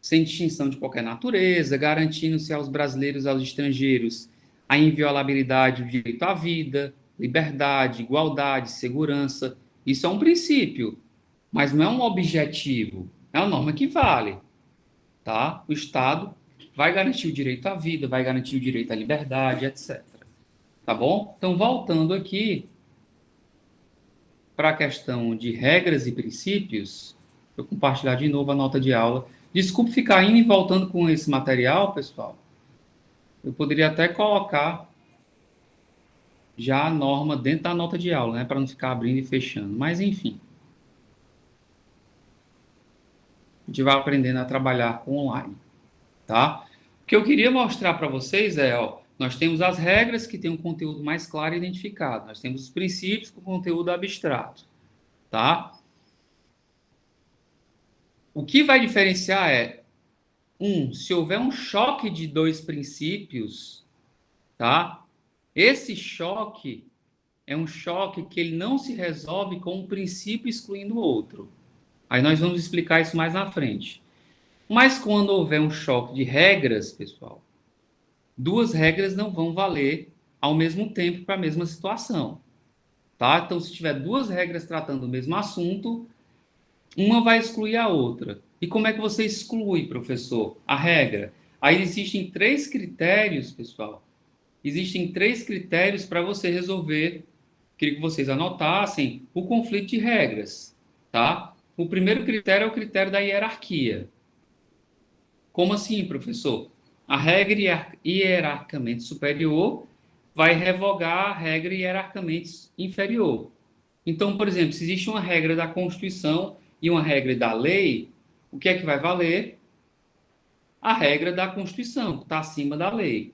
sem distinção de qualquer natureza, garantindo-se aos brasileiros e aos estrangeiros a inviolabilidade do direito à vida, liberdade, igualdade, segurança. Isso é um princípio, mas não é um objetivo. É uma norma que vale, tá? O Estado vai garantir o direito à vida, vai garantir o direito à liberdade, etc. Tá bom? Então, voltando aqui para a questão de regras e princípios, eu compartilhar de novo a nota de aula. Desculpe ficar indo e voltando com esse material, pessoal. Eu poderia até colocar já a norma dentro da nota de aula, né, para não ficar abrindo e fechando. Mas, enfim. gente vai aprendendo a trabalhar com online, tá? O que eu queria mostrar para vocês é, ó, nós temos as regras que têm um conteúdo mais claro e identificado, nós temos os princípios com conteúdo abstrato, tá? O que vai diferenciar é, se houver um choque de dois princípios, tá? Esse choque é um choque que ele não se resolve com um princípio excluindo o outro. Aí nós vamos explicar isso mais na frente. Mas quando houver um choque de regras, pessoal, duas regras não vão valer ao mesmo tempo para a mesma situação, tá? Então, se tiver duas regras tratando do mesmo assunto, uma vai excluir a outra. E como é que você exclui, professor? A regra. Aí existem três critérios, pessoal. Existem três critérios para você resolver. Queria que vocês anotassem o conflito de regras, tá? O primeiro critério é o critério da hierarquia. Como assim, professor? A regra hierarquicamente superior vai revogar a regra hierarquicamente inferior. Então, por exemplo, se existe uma regra da Constituição e uma regra da lei, o que é que vai valer? A regra da Constituição, que está acima da lei.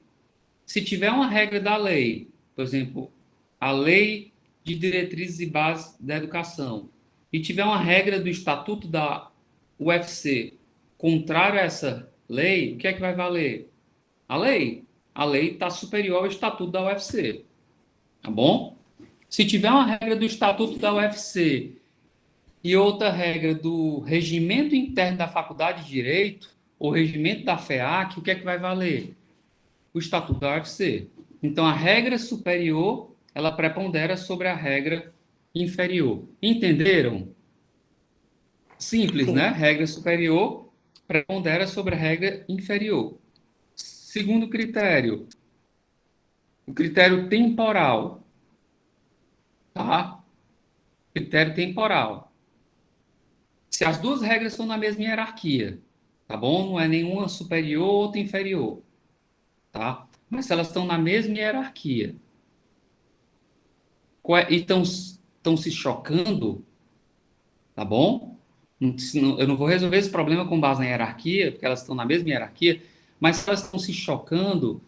Se tiver uma regra da lei, por exemplo, a Lei de Diretrizes e Bases da Educação, e tiver uma regra do Estatuto da UFC contrária a essa lei, o que é que vai valer? A lei. A lei está superior ao Estatuto da UFC. Tá bom? Se tiver uma regra do Estatuto da UFC e outra regra do Regimento Interno da Faculdade de Direito, ou Regimento da FEAC, o que é que vai valer? O Estatuto da UFC. Então, a regra superior, ela prepondera sobre a regra inferior. Entenderam? Simples, né? Sim. Regra superior prepondera sobre a regra inferior. Segundo critério, o critério temporal, tá? Critério temporal. Se as duas regras estão na mesma hierarquia, tá bom? Não é nenhuma superior, outra inferior, tá? Mas se elas estão na mesma hierarquia e estão se chocando, tá bom? Eu não vou resolver esse problema com base na hierarquia, porque elas estão na mesma hierarquia, mas se elas estão se chocando,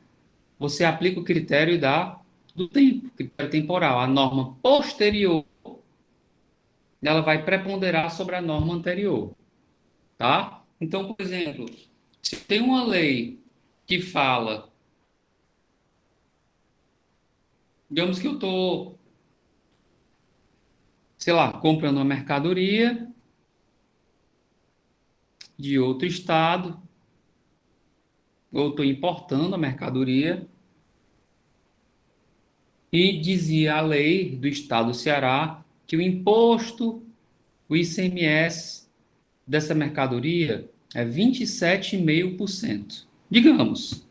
você aplica o critério do tempo, critério temporal. A norma posterior, ela vai preponderar sobre a norma anterior, tá? Então, por exemplo, se tem uma lei que fala, digamos que eu estou, sei lá, comprando uma mercadoria de outro estado, ou estou importando a mercadoria, e dizia a lei do estado do Ceará que o imposto, o ICMS dessa mercadoria é 27,5%. Digamos,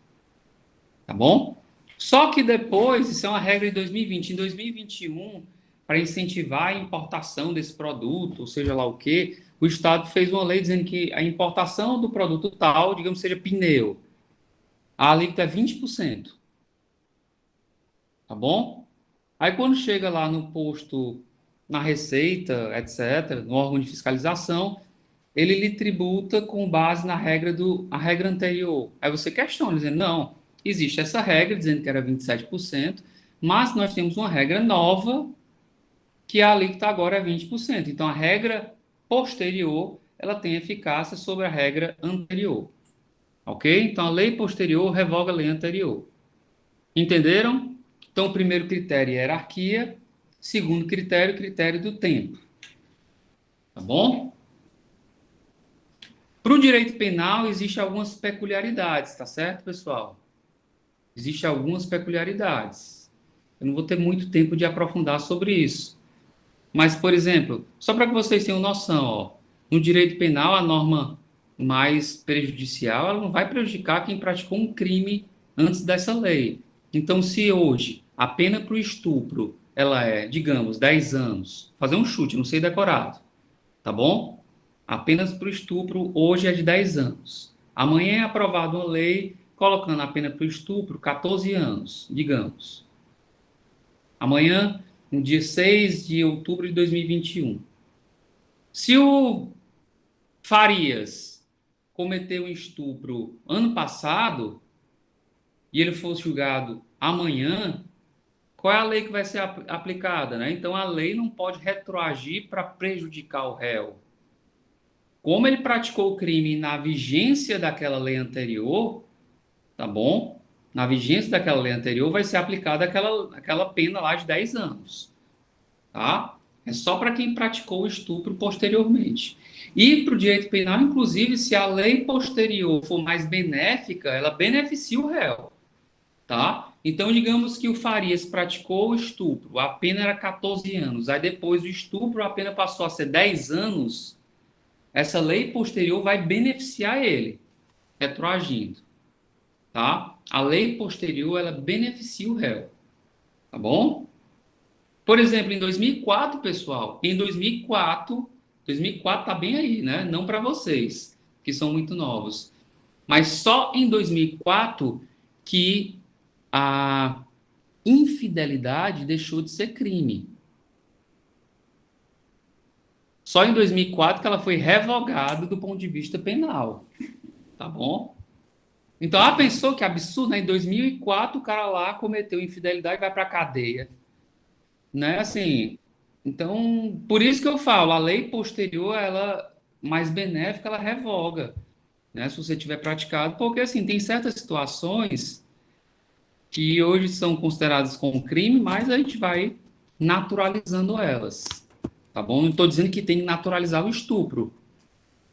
tá bom? Só que depois, isso é uma regra de 2020, em 2021, para incentivar a importação desse produto, ou seja lá o que, o Estado fez uma lei dizendo que a importação do produto tal, digamos, seja pneu, a alíquota é 20%, tá bom? Aí quando chega lá no posto, na Receita, etc., no órgão de fiscalização, ele lhe tributa com base na a regra anterior. Aí você questiona, dizendo, não, existe essa regra, dizendo que era 27%, mas nós temos uma regra nova, que a alíquota agora é 20%. Então, a regra posterior, ela tem eficácia sobre a regra anterior. Ok? Então, a lei posterior revoga a lei anterior. Entenderam? Então, o primeiro critério é hierarquia, segundo critério, critério do tempo. Tá bom? Para o direito penal, existem algumas peculiaridades, tá certo, pessoal? Existem algumas peculiaridades. Eu não vou ter muito tempo de aprofundar sobre isso. Mas, por exemplo, só para que vocês tenham noção, ó, no direito penal, a norma mais prejudicial, ela não vai prejudicar quem praticou um crime antes dessa lei. Então, se hoje a pena para o estupro, ela é, digamos, 10 anos, fazer um chute, não sei decorado, tá bom? Apenas para o estupro, hoje é de 10 anos. Amanhã é aprovada uma lei colocando a pena para o estupro 14 anos, digamos. Amanhã, no dia 6 de outubro de 2021. Se o Farias cometeu um estupro ano passado e ele fosse julgado amanhã, qual é a lei que vai ser aplicada, né? Então, a lei não pode retroagir para prejudicar o réu. Como ele praticou o crime na vigência daquela lei anterior, tá bom? Na vigência daquela lei anterior vai ser aplicada aquela pena lá de 10 anos, tá? É só para quem praticou o estupro posteriormente. E para o direito penal, inclusive, se a lei posterior for mais benéfica, ela beneficia o réu, tá? Então, digamos que o Farias praticou o estupro, a pena era 14 anos, aí depois do estupro a pena passou a ser 10 anos, essa lei posterior vai beneficiar ele, retroagindo, tá? A lei posterior, ela beneficia o réu, tá bom? Por exemplo, em 2004, pessoal, em 2004 tá bem aí, né? Não para vocês, que são muito novos, mas só em 2004 que a infidelidade deixou de ser crime. Só em 2004 que ela foi revogada do ponto de vista penal, tá bom? Então, pensou que absurdo, né? Em 2004 o cara lá cometeu infidelidade e vai para cadeia, né? Assim, então, por isso que eu falo, a lei posterior, ela mais benéfica, ela revoga, né? Se você tiver praticado, porque assim, tem certas situações que hoje são consideradas como crime, mas a gente vai naturalizando elas, tá bom? Não estou dizendo que tem que naturalizar o estupro,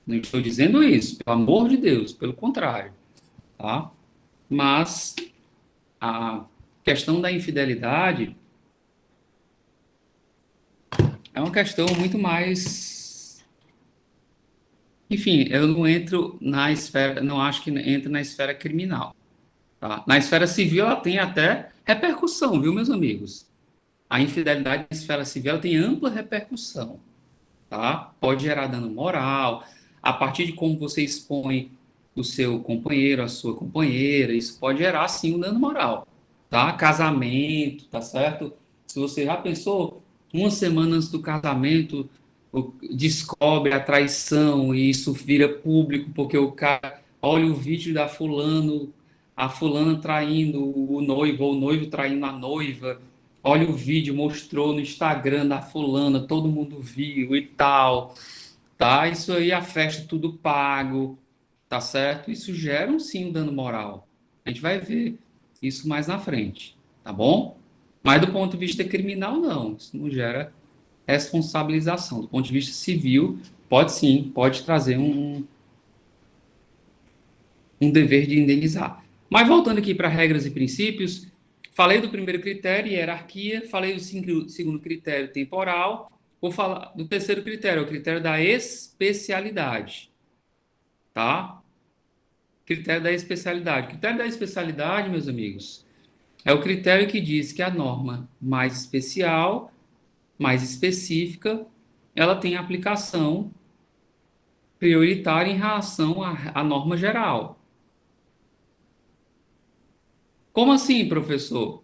não estou dizendo isso, pelo amor de Deus, pelo contrário, tá? Mas a questão da infidelidade é uma questão muito mais. Enfim, eu não entro na esfera, não acho que entra na esfera criminal, tá? Na esfera civil ela tem até repercussão, viu, meus amigos? A infidelidade na esfera civil ela tem ampla repercussão, tá? Pode gerar dano moral, a partir de como você expõe o seu companheiro, a sua companheira, isso pode gerar sim um dano moral, tá? Casamento, tá certo? Se você já pensou, uma semana antes do casamento, descobre a traição e isso vira público porque o cara olha o vídeo da fulano, a fulana traindo o noivo, ou o noivo traindo a noiva, olha o vídeo, mostrou no Instagram da fulana, todo mundo viu e tal, tá? Isso aí, a festa tudo pago, tá certo? Isso gera sim um dano moral. A gente vai ver isso mais na frente, tá bom? Mas do ponto de vista criminal, não. Isso não gera responsabilização. Do ponto de vista civil, pode sim, pode trazer um dever de indenizar. Mas voltando aqui para regras e princípios, falei do primeiro critério, hierarquia, falei do segundo critério, temporal, vou falar do terceiro critério, o critério da especialidade, tá? Critério da especialidade. O critério da especialidade, meus amigos, é o critério que diz que a norma mais especial, mais específica, ela tem aplicação prioritária em relação à norma geral. Como assim, professor?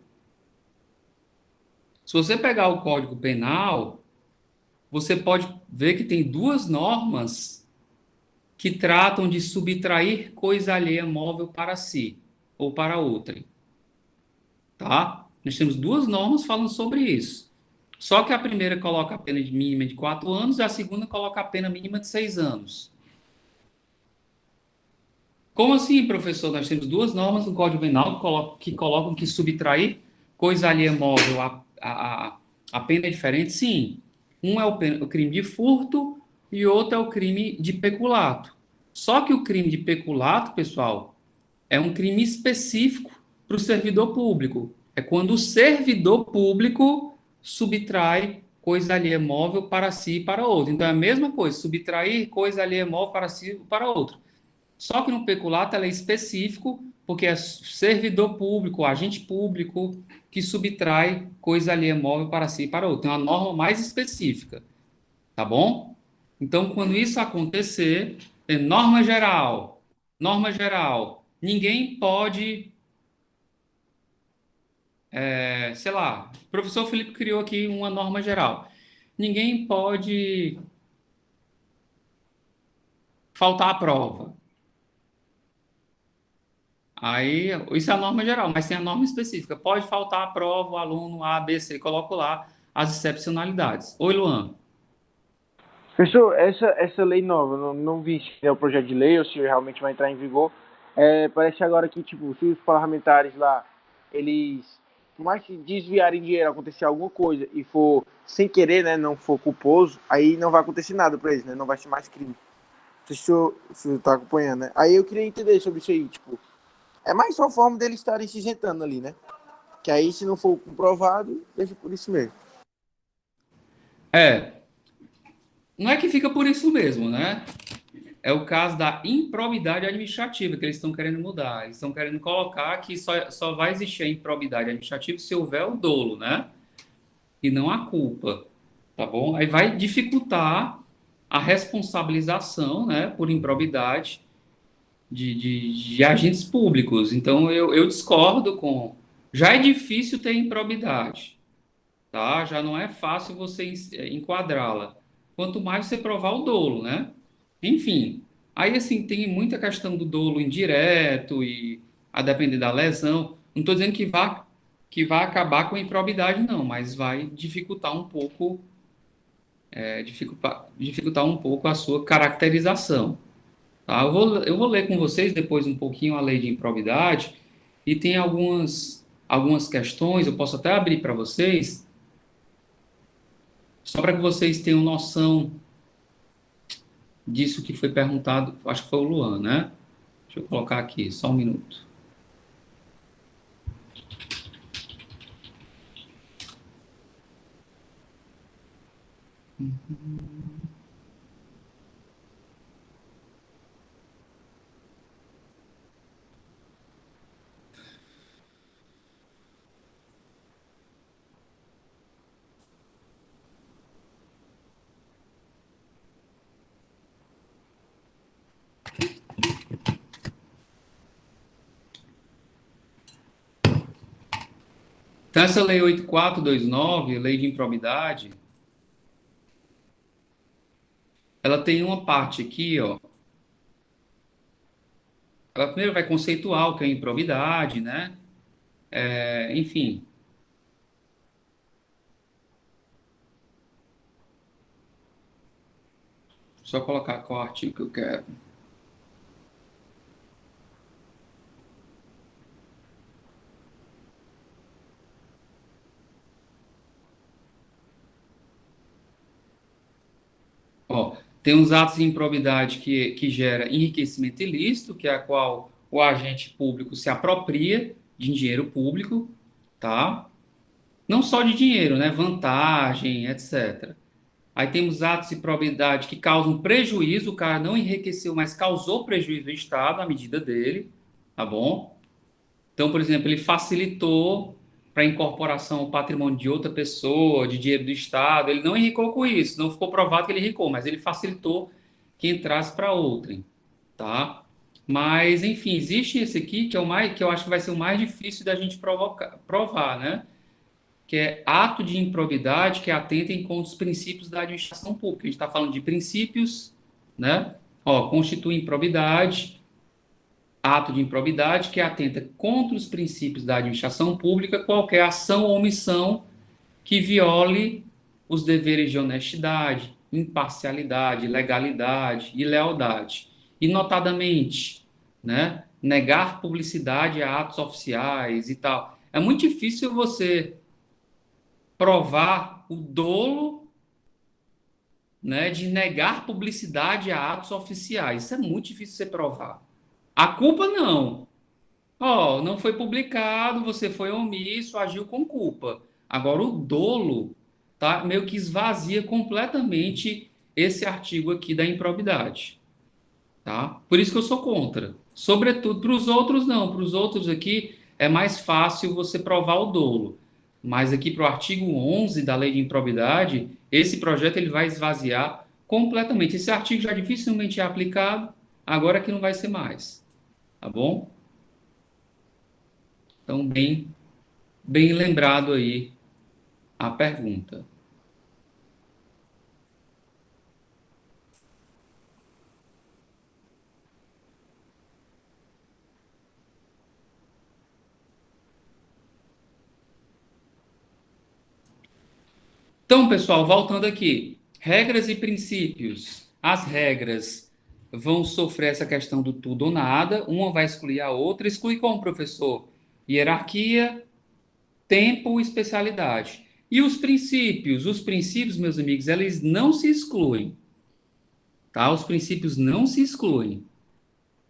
Se você pegar o Código Penal, você pode ver que tem duas normas que tratam de subtrair coisa alheia móvel para si ou para outrem, tá? Nós temos duas normas falando sobre isso. Só que a primeira coloca a pena mínima de 4 anos e a segunda coloca a pena mínima de 6 anos. Como assim, professor? Nós temos duas normas no Código Penal que colocam que subtrair coisa alheia móvel a pena é diferente? Sim. Um é o crime de furto e outro é o crime de peculato. Só que o crime de peculato, pessoal, é um crime específico para o servidor público. É quando o servidor público subtrai coisa alheia móvel para si e para outro. Então é a mesma coisa, subtrair coisa alheia móvel para si e para outro. Só que no peculato ela é específico, porque é servidor público, agente público, que subtrai coisa alheia móvel para si e para outro. Tem uma norma mais específica, tá bom? Então, quando isso acontecer, tem norma geral. Norma geral. Ninguém pode, sei lá, o professor Felipe criou aqui uma norma geral. Ninguém pode faltar a prova. Aí, isso é a norma geral, mas tem a norma específica. Pode faltar a prova, o aluno A, B, C, coloco lá as excepcionalidades. Oi, Luan. Professor, essa lei nova, não vi se é o projeto de lei ou se realmente vai entrar em vigor. Parece agora que, tipo, se os parlamentares lá, eles, por mais que desviarem dinheiro, acontecer alguma coisa e for sem querer, né, não for culposo, aí não vai acontecer nada pra eles, né, não vai ser mais crime. Se o senhor tá acompanhando, né? Aí eu queria entender sobre isso aí, tipo, é mais só forma deles estarem se isentando ali, né? Que aí, se não for comprovado, deixa por isso mesmo. É, não é que fica por isso mesmo, né? É o caso da improbidade administrativa que eles estão querendo mudar. Eles estão querendo colocar que só vai existir a improbidade administrativa se houver o dolo, né? E não a culpa, tá bom? Aí vai dificultar a responsabilização, né, por improbidade de agentes públicos. Então, eu discordo com. Já é difícil ter improbidade, tá? Já não é fácil você enquadrá-la. Quanto mais você provar o dolo, né? Enfim, aí assim, tem muita questão do dolo indireto e a depender da lesão. Não estou dizendo que vai acabar com a improbidade, não, mas vai dificultar um pouco, dificultar um pouco a sua caracterização. Tá? Eu vou ler com vocês depois um pouquinho a lei de improbidade e tem algumas questões, eu posso até abrir para vocês, só para que vocês tenham noção disso que foi perguntado, acho que foi o Luan, né? Deixa eu colocar aqui, só um minuto. Então, essa lei 8429, lei de improbidade, ela tem uma parte aqui, ó. Ela primeiro vai conceituar o que é improbidade, né? Enfim, só colocar qual artigo que eu quero. Ó, tem os atos de improbidade que gera enriquecimento ilícito, que é a qual o agente público se apropria de dinheiro público, tá? Não só de dinheiro, né? Vantagem, etc. Aí temos atos de improbidade que causam prejuízo, o cara não enriqueceu, mas causou prejuízo ao Estado, à medida dele, tá bom? Então, por exemplo, ele facilitou para a incorporação ao patrimônio de outra pessoa, de dinheiro do Estado. Ele não enricou com isso, não ficou provado que ele enricou, mas ele facilitou que entrasse para outrem, tá? Mas, enfim, existe esse aqui que é o mais, que eu acho que vai ser o mais difícil da gente provar, né? Que é ato de improbidade que atentem contra os princípios da administração pública. A gente está falando de princípios, né? Ó, constitui improbidade, ato de improbidade que atenta contra os princípios da administração pública qualquer ação ou omissão que viole os deveres de honestidade, imparcialidade, legalidade e lealdade. E, notadamente, né, negar publicidade a atos oficiais e tal. É muito difícil você provar o dolo, né, de negar publicidade a atos oficiais. Isso é muito difícil você provar. A culpa não. Ó, não foi publicado, você foi omisso, agiu com culpa. Agora, o dolo, tá, meio que esvazia completamente esse artigo aqui da improbidade, tá? Por isso que eu sou contra. Sobretudo para os outros, não. Para os outros aqui é mais fácil você provar o dolo. Mas aqui para o artigo 11 da Lei de Improbidade, esse projeto ele vai esvaziar completamente. Esse artigo já dificilmente é aplicado, agora que não vai ser mais, tá bom? Então, bem lembrado aí a pergunta. Então, pessoal, voltando aqui, regras e princípios. As regras vão sofrer essa questão do tudo ou nada, uma vai excluir a outra. Exclui como, professor? Hierarquia, tempo, especialidade. E os princípios? Os princípios, meus amigos, eles não se excluem, tá? Os princípios não se excluem,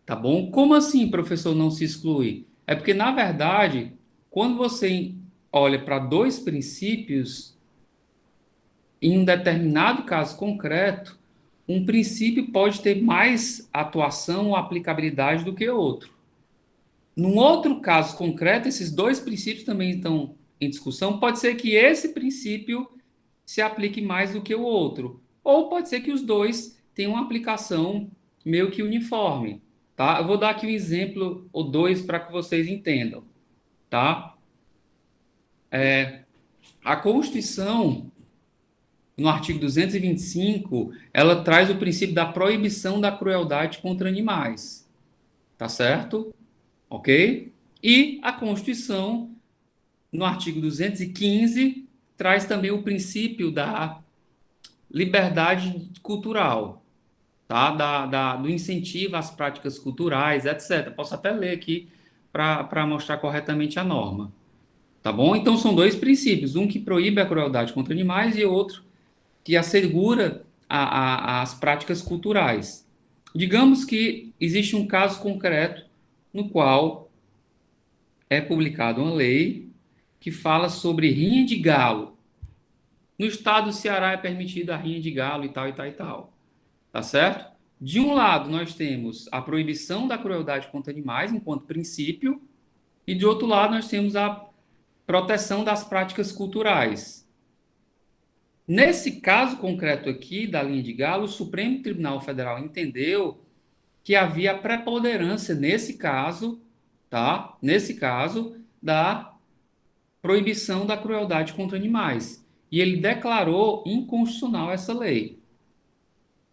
tá bom? Como assim, professor, não se exclui? É porque, na verdade, quando você olha para dois princípios, em um determinado caso concreto, um princípio pode ter mais atuação ou aplicabilidade do que outro. Num outro caso concreto, esses dois princípios também estão em discussão. Pode ser que esse princípio se aplique mais do que o outro, ou pode ser que os dois tenham uma aplicação meio que uniforme, tá? Eu vou dar aqui um exemplo ou dois para que vocês entendam, tá? A Constituição, no artigo 225, ela traz o princípio da proibição da crueldade contra animais, tá certo? Ok? E a Constituição, no artigo 215, traz também o princípio da liberdade cultural, tá? Do incentivo às práticas culturais, etc. Posso até ler aqui para mostrar corretamente a norma, tá bom? Então, são dois princípios, um que proíbe a crueldade contra animais e outro que assegura as práticas culturais. Digamos que existe um caso concreto no qual é publicada uma lei que fala sobre rinha de galo. No estado do Ceará é permitida a rinha de galo e tal, e tal, e tal. Tá certo? De um lado, nós temos a proibição da crueldade contra animais enquanto princípio, e de outro lado, nós temos a proteção das práticas culturais. Nesse caso concreto aqui, da linha de galo, o Supremo Tribunal Federal entendeu que havia preponderância nesse caso, tá? Nesse caso, da proibição da crueldade contra animais. E ele declarou inconstitucional essa lei,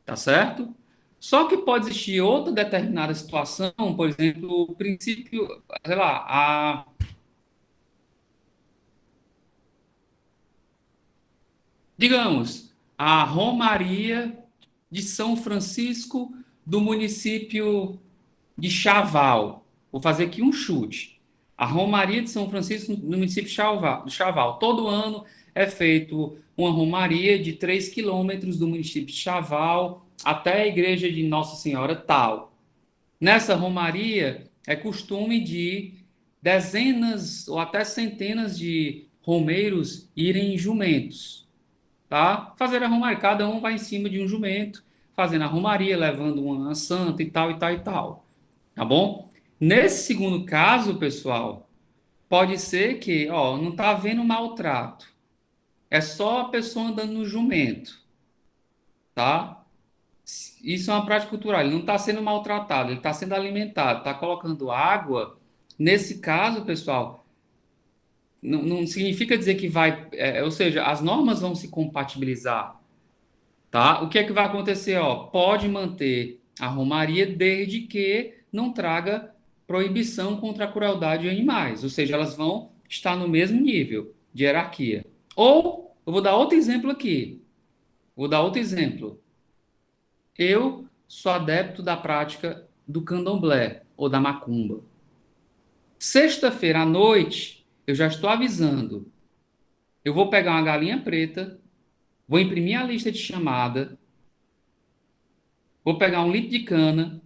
tá certo? Só que pode existir outra determinada situação, por exemplo, o princípio, sei lá, digamos, a Romaria de São Francisco do município de Chaval. Vou fazer aqui um chute. A Romaria de São Francisco no município de Chaval. Todo ano é feito uma romaria de 3 quilômetros do município de Chaval até a igreja de Nossa Senhora tal. Nessa romaria é costume de dezenas ou até centenas de romeiros irem em jumentos, tá? Fazer a romaria, cada um vai em cima de um jumento, fazendo a romaria, levando uma santa e tal e tal e tal, tá bom? Nesse segundo caso, pessoal, pode ser que, ó, não tá havendo maltrato, é só a pessoa andando no jumento, tá? Isso é uma prática cultural, ele não está sendo maltratado, ele está sendo alimentado, está colocando água. Nesse caso, pessoal, não significa dizer que vai, ou seja, as normas vão se compatibilizar, tá? O que é que vai acontecer? Ó, pode manter a romaria desde que não traga proibição contra a crueldade de animais, ou seja, elas vão estar no mesmo nível de hierarquia. Ou, eu vou dar outro exemplo aqui, vou dar outro exemplo. Eu sou adepto da prática do candomblé ou da macumba. Sexta-feira à noite, eu já estou avisando. Eu vou pegar uma galinha preta, vou imprimir a lista de chamada, vou pegar um litro de cana,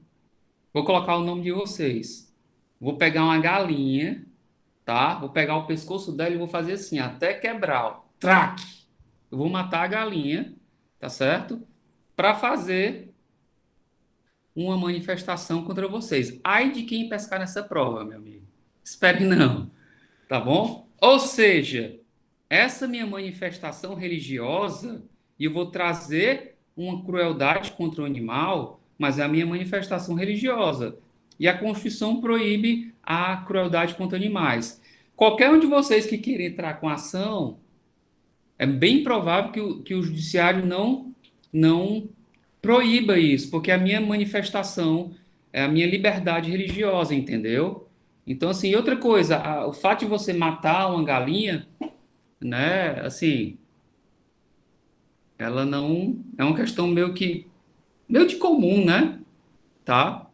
vou colocar o nome de vocês. Vou pegar uma galinha, tá? Vou pegar o pescoço dela e vou fazer assim, até quebrar, ó. Traque! Eu vou matar a galinha, tá certo? Para fazer uma manifestação contra vocês. Ai de quem pescar nessa prova, meu amigo. Espere não, tá bom? Ou seja, essa minha manifestação religiosa, e eu vou trazer uma crueldade contra o animal, mas é a minha manifestação religiosa. E a Constituição proíbe a crueldade contra animais. Qualquer um de vocês que queira entrar com ação, é bem provável que o judiciário não proíba isso, porque é a minha manifestação, é a minha liberdade religiosa, entendeu? Então, assim, outra coisa, o fato de você matar uma galinha, né, assim, ela não é uma questão meio de comum, né? Tá?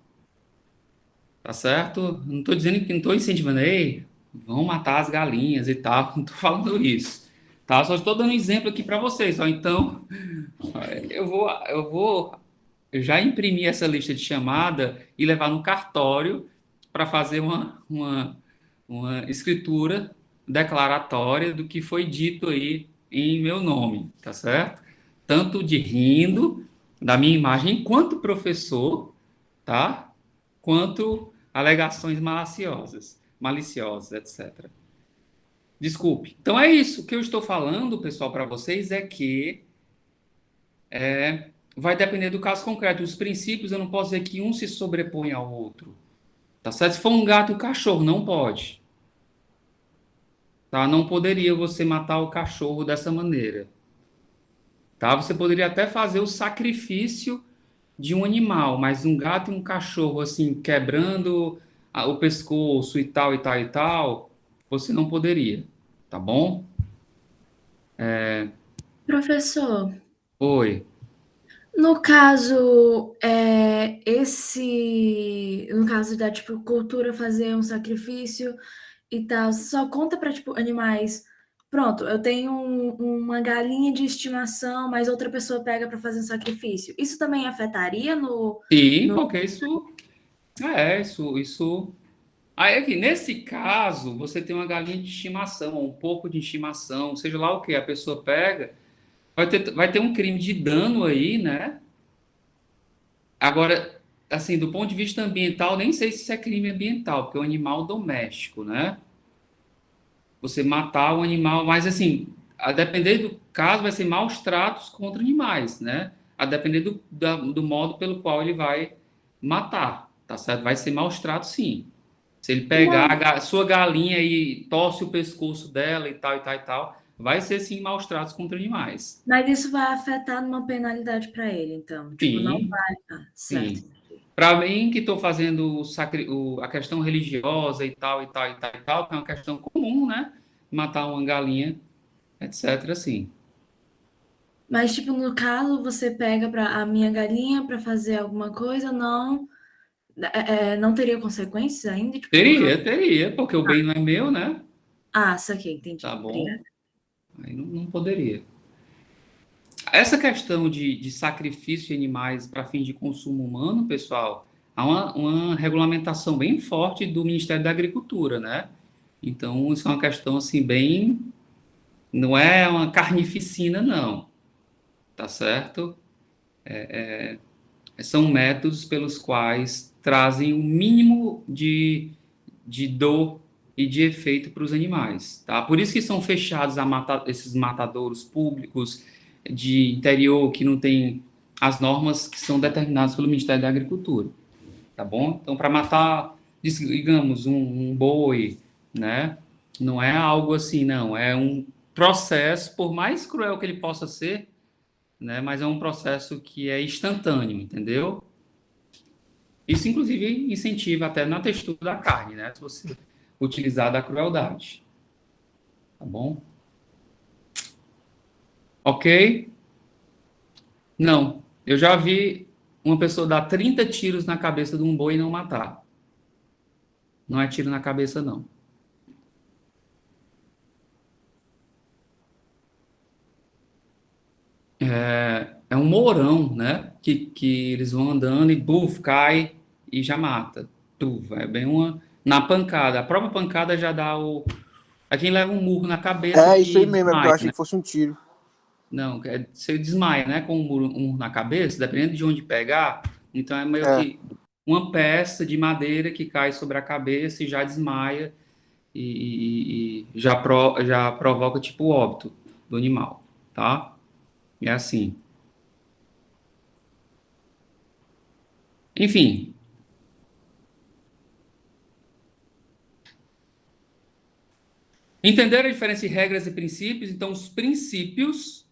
Tá certo? Não estou dizendo que não estou incentivando, ei, vão matar as galinhas e tal, não estou falando isso. Tá? Só estou dando um exemplo aqui para vocês, ó. Então, eu já imprimi essa lista de chamada e levar no cartório para fazer uma escritura declaratória do que foi dito aí em meu nome, tá certo? Tanto de rindo da minha imagem enquanto professor, tá? Quanto alegações maliciosas, etc. Desculpe. Então é isso. O que eu estou falando, pessoal, para vocês é que vai depender do caso concreto. Os princípios, eu não posso dizer que um se sobrepõe ao outro. Tá certo? Se for um gato e um cachorro, não pode. Tá? Não poderia você matar o cachorro dessa maneira. Tá? Você poderia até fazer o sacrifício de um animal, mas um gato e um cachorro, assim, quebrando o pescoço e tal, e tal, e tal, você não poderia. Tá bom? Professor, Oi. no caso, no caso da, tipo, cultura fazer um sacrifício e tal, só conta para, tipo, animais. Pronto, eu tenho uma galinha de estimação, mas outra pessoa pega para fazer um sacrifício. Isso também afetaria Sim, no... porque isso. Aí, aqui, nesse caso, você tem uma galinha de estimação, ou um porco de estimação, seja lá o que a pessoa pega, vai ter um crime de dano aí, né? Agora, assim, do ponto de vista ambiental, nem sei se isso é crime ambiental, porque é um animal doméstico, né? Você matar o animal, mas assim, a depender do caso, vai ser maus tratos contra animais, né? A depender do modo pelo qual ele vai matar, tá certo? Vai ser maus tratos, sim. Se ele pegar Mas, a sua galinha e torce o pescoço dela e tal, e tal, e tal, vai ser, sim, maus tratos contra animais. mas isso vai afetar numa penalidade para ele, então. Tipo, não Sim, vai. Ah, certo. sim. Para mim, que estou fazendo a questão religiosa e tal, e tal, e tal, e tal, que é uma questão comum, né? Matar uma galinha, etc. Assim. Mas, tipo, no caso, você pega para a minha galinha para fazer alguma coisa, não teria consequências ainda? Tipo, por causa. Teria, porque o bem não é meu, né? Ah, saquei, Tá entendi. bom? Obrigada. Aí não poderia. Essa questão de sacrifício de animais para fins de consumo humano, pessoal, há uma regulamentação bem forte do Ministério da Agricultura, né? Então, isso é uma questão, assim, bem. Não é uma carnificina, não, tá certo? São métodos pelos quais trazem o mínimo de dor e de efeito para os animais, tá? Por isso que são fechados esses matadouros públicos de interior que não tem as normas que são determinadas pelo Ministério da Agricultura, tá bom? Então, para matar, digamos, um boi, né? Não é algo assim, não. É um processo, por mais cruel que ele possa ser, né? Mas é um processo que é instantâneo, entendeu? Isso, inclusive, incentiva até na textura da carne, né? Se você utilizar da crueldade. Tá bom? Ok? Não. Eu já vi uma pessoa dar 30 tiros na cabeça de um boi e não matar. Não é tiro na cabeça, não. É um mourão, né? Que eles vão andando e, buf, cai e já mata. Tuf, é bem uma. Na pancada. A própria pancada já dá o. A quem leva um murro na cabeça É isso que aí mesmo, é porque eu desmaia, achei né? que fosse um tiro. Não, você desmaia, né? Com um na cabeça, dependendo de onde pegar. Então é meio É. que uma peça de madeira que cai sobre a cabeça e já desmaia e já provoca tipo o óbito do animal, tá? É assim. Enfim, entender a diferença de regras e princípios. Então, os princípios,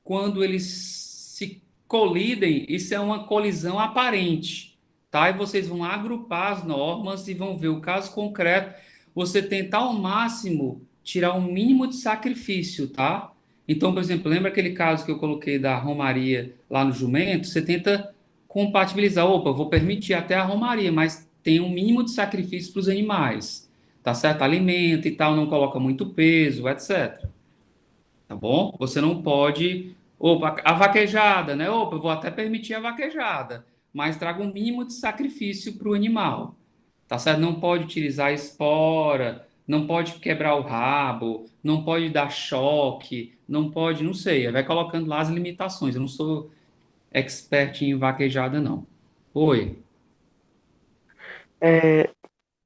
quando eles se colidem, isso é uma colisão aparente, tá? E vocês vão agrupar as normas e vão ver o caso concreto, você tentar ao máximo tirar o mínimo de sacrifício, tá? Então, por exemplo, lembra aquele caso que eu coloquei da romaria lá no jumento? Você tenta compatibilizar. Opa, vou permitir até a romaria, mas tem um mínimo de sacrifício para os animais. Tá certo? Alimenta e tal, não coloca muito peso, etc. Tá bom? Você não pode. Opa, a vaquejada, né? Opa, eu vou até permitir a vaquejada, mas traga um mínimo de sacrifício para o animal. Tá certo? Não pode utilizar espora, não pode quebrar o rabo, não pode dar choque, não pode, não sei. Vai colocando lá as limitações. Eu não sou expert em vaquejada, não. Oi. É,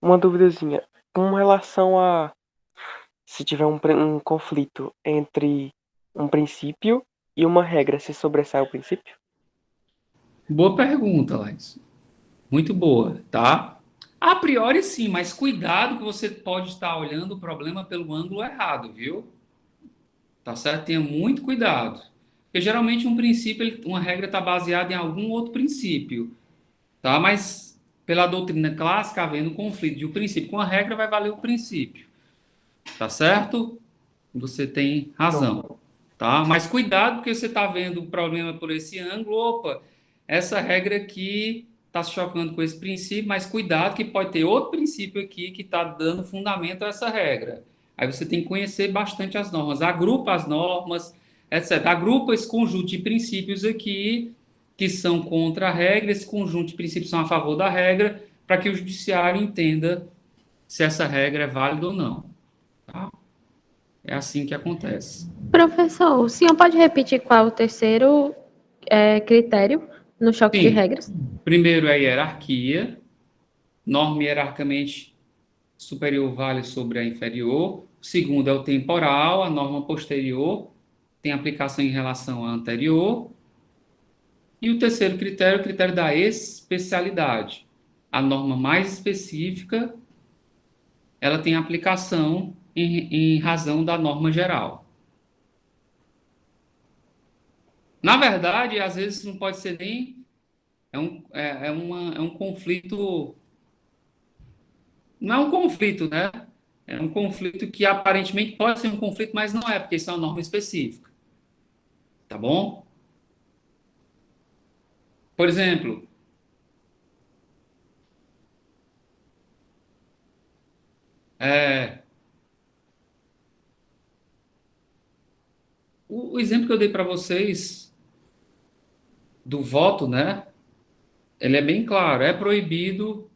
uma duvidazinha. Com relação a se tiver um conflito entre um princípio e uma regra, se sobressai o princípio? Boa pergunta, Laís. Muito boa, tá? A priori, sim, mas cuidado que você pode estar olhando o problema pelo ângulo errado, viu? Tá certo? Tenha muito cuidado. Porque geralmente um princípio, uma regra está baseada em algum outro princípio, tá? Mas pela doutrina clássica, havendo conflito de um princípio com a regra, vai valer o princípio, tá certo? Você tem Pronto. razão, tá? Mas cuidado porque você está vendo o problema por esse ângulo. Opa, essa regra aqui está se chocando com esse princípio, mas cuidado que pode ter outro princípio aqui que está dando fundamento a essa regra. Aí você tem que conhecer bastante as normas, agrupa as normas, etc. Agrupa esse conjunto de princípios aqui que são contra a regra, esse conjunto de princípios são a favor da regra, para que o judiciário entenda se essa regra é válida ou não. Tá? É assim que acontece. Professor, o senhor pode repetir qual é o terceiro critério no choque de Sim, regras? primeiro é a hierarquia, norma hierarquicamente superior vale sobre a inferior. O segundo é o temporal, a norma posterior tem aplicação em relação à anterior. E o terceiro critério é o critério da especialidade. A norma mais específica, ela tem aplicação em razão da norma geral. Na verdade, às vezes não pode ser nem... é um conflito... Não é um conflito, né? É um conflito que aparentemente pode ser um conflito, mas não é, porque isso é uma norma específica. Tá bom? Por exemplo, é, o exemplo que eu dei para vocês do voto, né? Ele é bem claro, é proibido,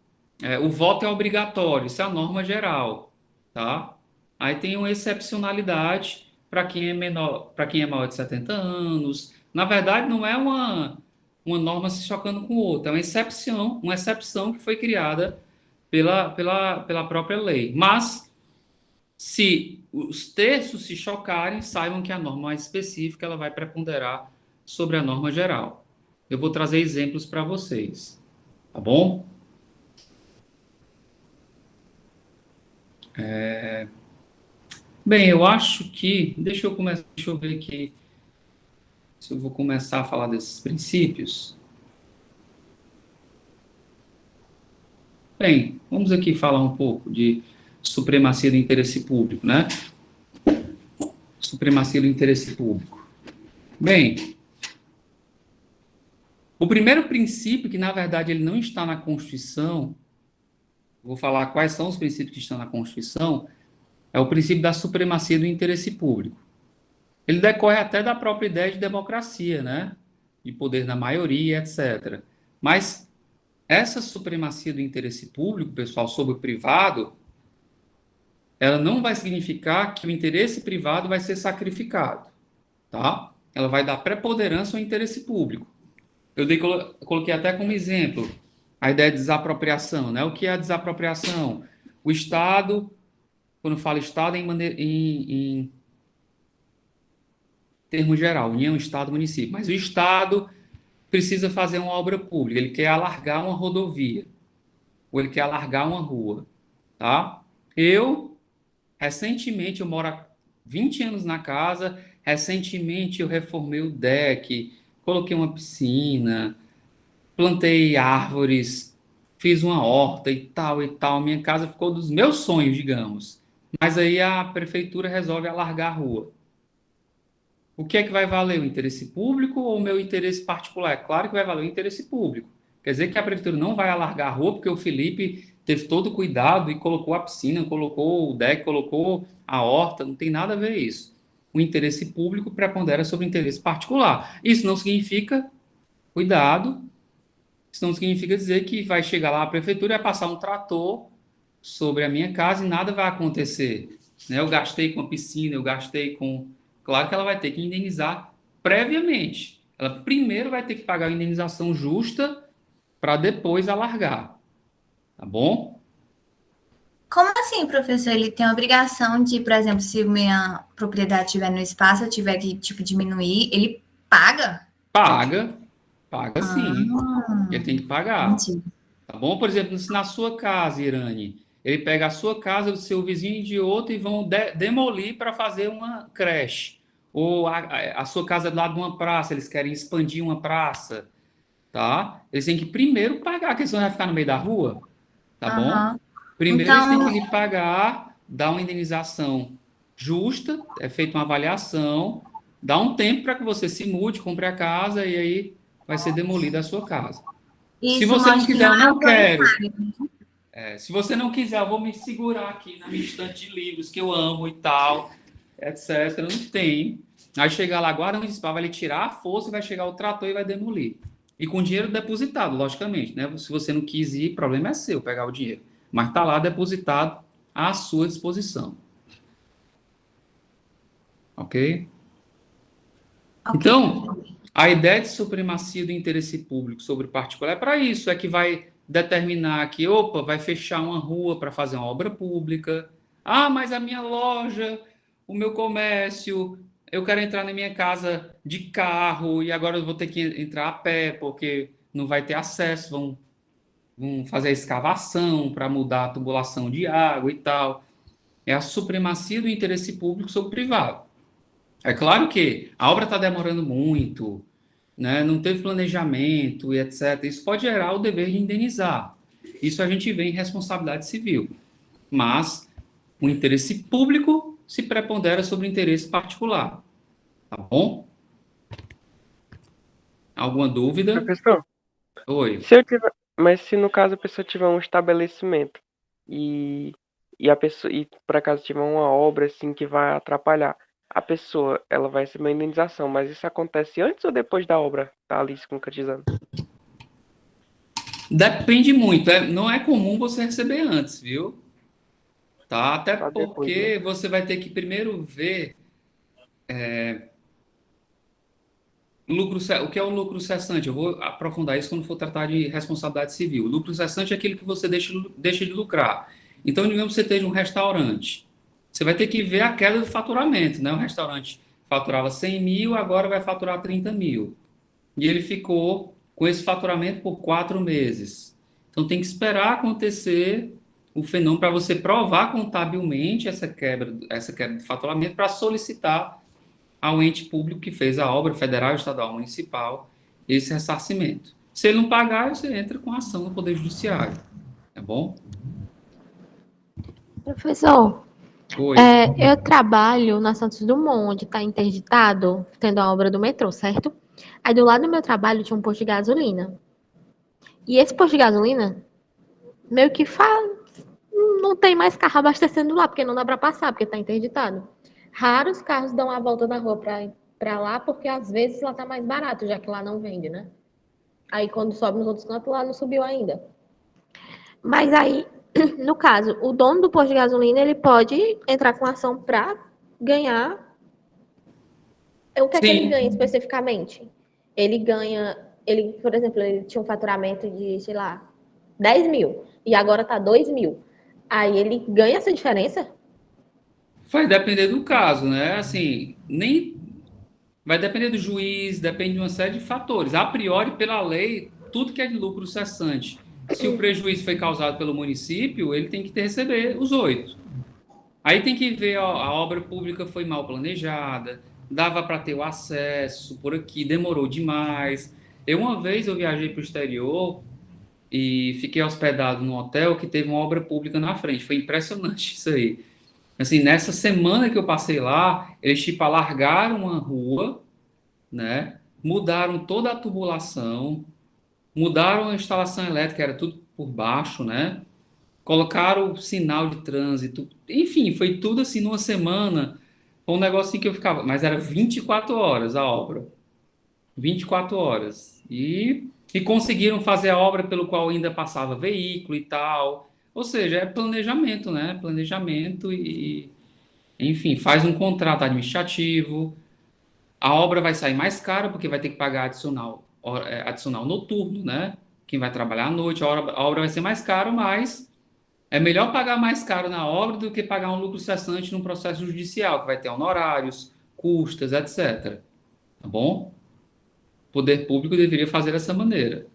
o voto é obrigatório, isso é a norma geral, tá? Aí tem uma excepcionalidade para quem é menor, para quem é maior de 70 anos. Na verdade, não é uma norma se chocando com outra, é uma exceção que foi criada pela própria lei. Mas, se os terços se chocarem, saibam que a norma mais específica ela vai preponderar sobre a norma geral. Eu vou trazer exemplos para vocês, tá bom? Bem, eu acho que, deixa eu ver aqui se eu vou começar a falar desses princípios. Bem, vamos aqui falar um pouco de supremacia do interesse público, né? Supremacia do interesse público. Bem, o primeiro princípio, que na verdade ele não está na Constituição, vou falar quais são os princípios que estão na Constituição, é o princípio da supremacia do interesse público. Ele decorre até da própria ideia de democracia, né? De poder da maioria, etc. Mas essa supremacia do interesse público, pessoal, sobre o privado, ela não vai significar que o interesse privado vai ser sacrificado, tá? Ela vai dar preponderância ao interesse público. Coloquei até como exemplo a ideia de desapropriação, né? O que é a desapropriação? O Estado, quando fala Estado, é em termo geral, União, Estado, município. Mas o Estado precisa fazer uma obra pública, ele quer alargar uma rodovia, ou ele quer alargar uma rua, tá? Recentemente, eu moro há 20 anos na casa, recentemente eu reformei o deck, coloquei uma piscina, plantei árvores, fiz uma horta e tal e tal. Minha casa ficou dos meus sonhos, digamos. Mas aí a prefeitura resolve alargar a rua. O que é que vai valer? O interesse público ou o meu interesse particular? É claro que vai valer o interesse público. Quer dizer que a prefeitura não vai alargar a rua porque o Felipe teve todo o cuidado e colocou a piscina, colocou o deck, colocou a horta, não tem nada a ver isso. O interesse público prepondera sobre o interesse particular. Isso não significa, cuidado, isso não significa dizer que vai chegar lá a prefeitura e vai passar um trator sobre a minha casa e nada vai acontecer. Né? Eu gastei com a piscina, eu gastei com. Claro que ela vai ter que indenizar previamente. Ela primeiro vai ter que pagar a indenização justa para depois alargar. Tá bom? Como assim, professor? Ele tem a obrigação de, por exemplo, se minha propriedade estiver no espaço, eu tiver que, tipo, diminuir, ele paga? Paga, paga sim. Ah, Ele tem que pagar. entendi. Tá bom? Por exemplo, se na sua casa, Irane, ele pega a sua casa, o seu vizinho de outro e vão demolir para fazer uma creche. Ou a sua casa é do lado de uma praça, eles querem expandir uma praça, tá? Eles têm que primeiro pagar, porque senão vai ficar no meio da rua, tá bom? Aham. Primeiro eles têm Então, que lhe pagar, dar uma indenização justa, é feita uma avaliação, dá um tempo para que você se mude, compre a casa e aí vai ser demolida a sua casa. Se isso você não mostra que quiser, não eu é não quero. autoritário. Se você não quiser, eu vou me segurar aqui na minha estante de livros que eu amo e tal, etc. Eu não tenho. Aí chegar lá, a guarda municipal vai lhe tirar a força e vai chegar o trator e vai demolir. E com dinheiro depositado, logicamente, né? Se você não quis ir, o problema é seu pegar o dinheiro. Mas está lá depositado à sua disposição. Ok? Ok. Então, a ideia de supremacia do interesse público sobre o particular é para isso, é que vai determinar que, opa, vai fechar uma rua para fazer uma obra pública. Ah, mas a minha loja, o meu comércio, eu quero entrar na minha casa de carro e agora eu vou ter que entrar a pé porque não vai ter acesso, vão fazer a escavação para mudar a tubulação de água e tal. É a supremacia do interesse público sobre o privado. É claro que a obra está demorando muito, né? Não teve planejamento e etc. Isso pode gerar o dever de indenizar. Isso a gente vê em responsabilidade civil. Mas o interesse público se prepondera sobre o interesse particular. Tá bom? Alguma dúvida? Professor, Oi. se eu tiver, mas se no caso a pessoa tiver um estabelecimento e, e a pessoa e por acaso tiver uma obra assim que vai atrapalhar, a pessoa ela vai receber uma indenização, mas isso acontece antes ou depois da obra tá ali se concretizando? Depende muito. Não é comum você receber antes, viu? Tá? Até Só depois, né? porque você vai ter que primeiro ver o que é o lucro cessante? Eu vou aprofundar isso quando for tratar de responsabilidade civil. O lucro cessante é aquele que você deixa de lucrar. Então, digamos que você esteja um restaurante. Você vai ter que ver a queda do faturamento, né? O restaurante faturava 100 mil, agora vai faturar 30 mil. E ele ficou com esse faturamento por 4 meses. Então, tem que esperar acontecer o fenômeno para você provar contabilmente essa quebra de faturamento para solicitar ao ente público que fez a obra, federal, estadual, municipal, esse ressarcimento. Se ele não pagar, você entra com ação no Poder Judiciário. Tá bom? Professor, Oi. eu trabalho na Santos Dumont, onde está interditado, tendo a obra do metrô, certo? Aí do lado do meu trabalho tinha um posto de gasolina. E esse posto de gasolina, meio que não tem mais carro abastecendo lá, porque não dá para passar, porque está interditado. Raros carros dão a volta na rua para lá, porque às vezes lá tá mais barato, já que lá não vende, né? Aí quando sobe nos outros cantos, lá não subiu ainda. Mas aí, no caso, o dono do posto de gasolina, ele pode entrar com ação para ganhar. O que é que ele ganha Sim, especificamente? Ele ganha, por exemplo, ele tinha um faturamento de, sei lá, 10 mil, e agora tá 2 mil. Aí ele ganha essa diferença? vai depender do caso, né? Assim, nem vai depender do juiz, depende de uma série de fatores. A priori, pela lei, tudo que é de lucro cessante, se o prejuízo foi causado pelo município, ele tem que receber os 8. Aí tem que ver, ó, a obra pública foi mal planejada, dava para ter o acesso por aqui, demorou demais. Uma vez eu viajei para o exterior e fiquei hospedado num hotel que teve uma obra pública na frente. Foi impressionante isso aí. Assim, nessa semana que eu passei lá, eles tipo alargaram uma rua, né? Mudaram toda a tubulação, mudaram a instalação elétrica, era tudo por baixo, né? Colocaram o sinal de trânsito, enfim, foi tudo assim numa semana. Foi um negócio assim que eu ficava, mas era 24 horas a obra. 24 horas. E conseguiram fazer a obra pelo qual ainda passava veículo e tal. Ou seja, é planejamento, né? Planejamento enfim, faz um contrato administrativo. A obra vai sair mais cara porque vai ter que pagar adicional noturno, né? Quem vai trabalhar à noite, a obra vai ser mais cara, mas é melhor pagar mais caro na obra do que pagar um lucro cessante num processo judicial, que vai ter honorários, custas, etc. Tá bom? O poder público deveria fazer dessa maneira.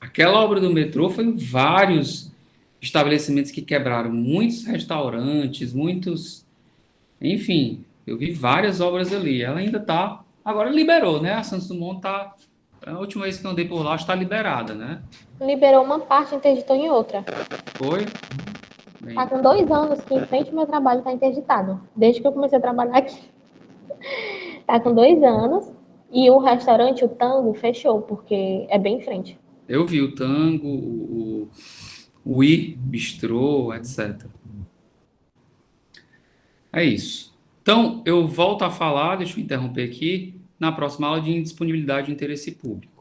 Aquela obra do metrô foi vários estabelecimentos que quebraram, muitos restaurantes, muitos. Enfim, eu vi várias obras ali. Ela ainda está. Agora liberou, né? A Santos Dumont está. A última vez que eu andei por lá está liberada, né? Liberou uma parte, interditou em outra. Foi? Bem, Tá com 2 anos que em frente ao meu trabalho tá interditado. Desde que eu comecei a trabalhar aqui. Tá com 2 anos. E o restaurante, o Tango, fechou, porque é bem em frente. eu vi o Tango, o I, Bistrô, etc. É isso. Então, eu volto a falar, deixa eu interromper aqui, na próxima aula de indisponibilidade de interesse público.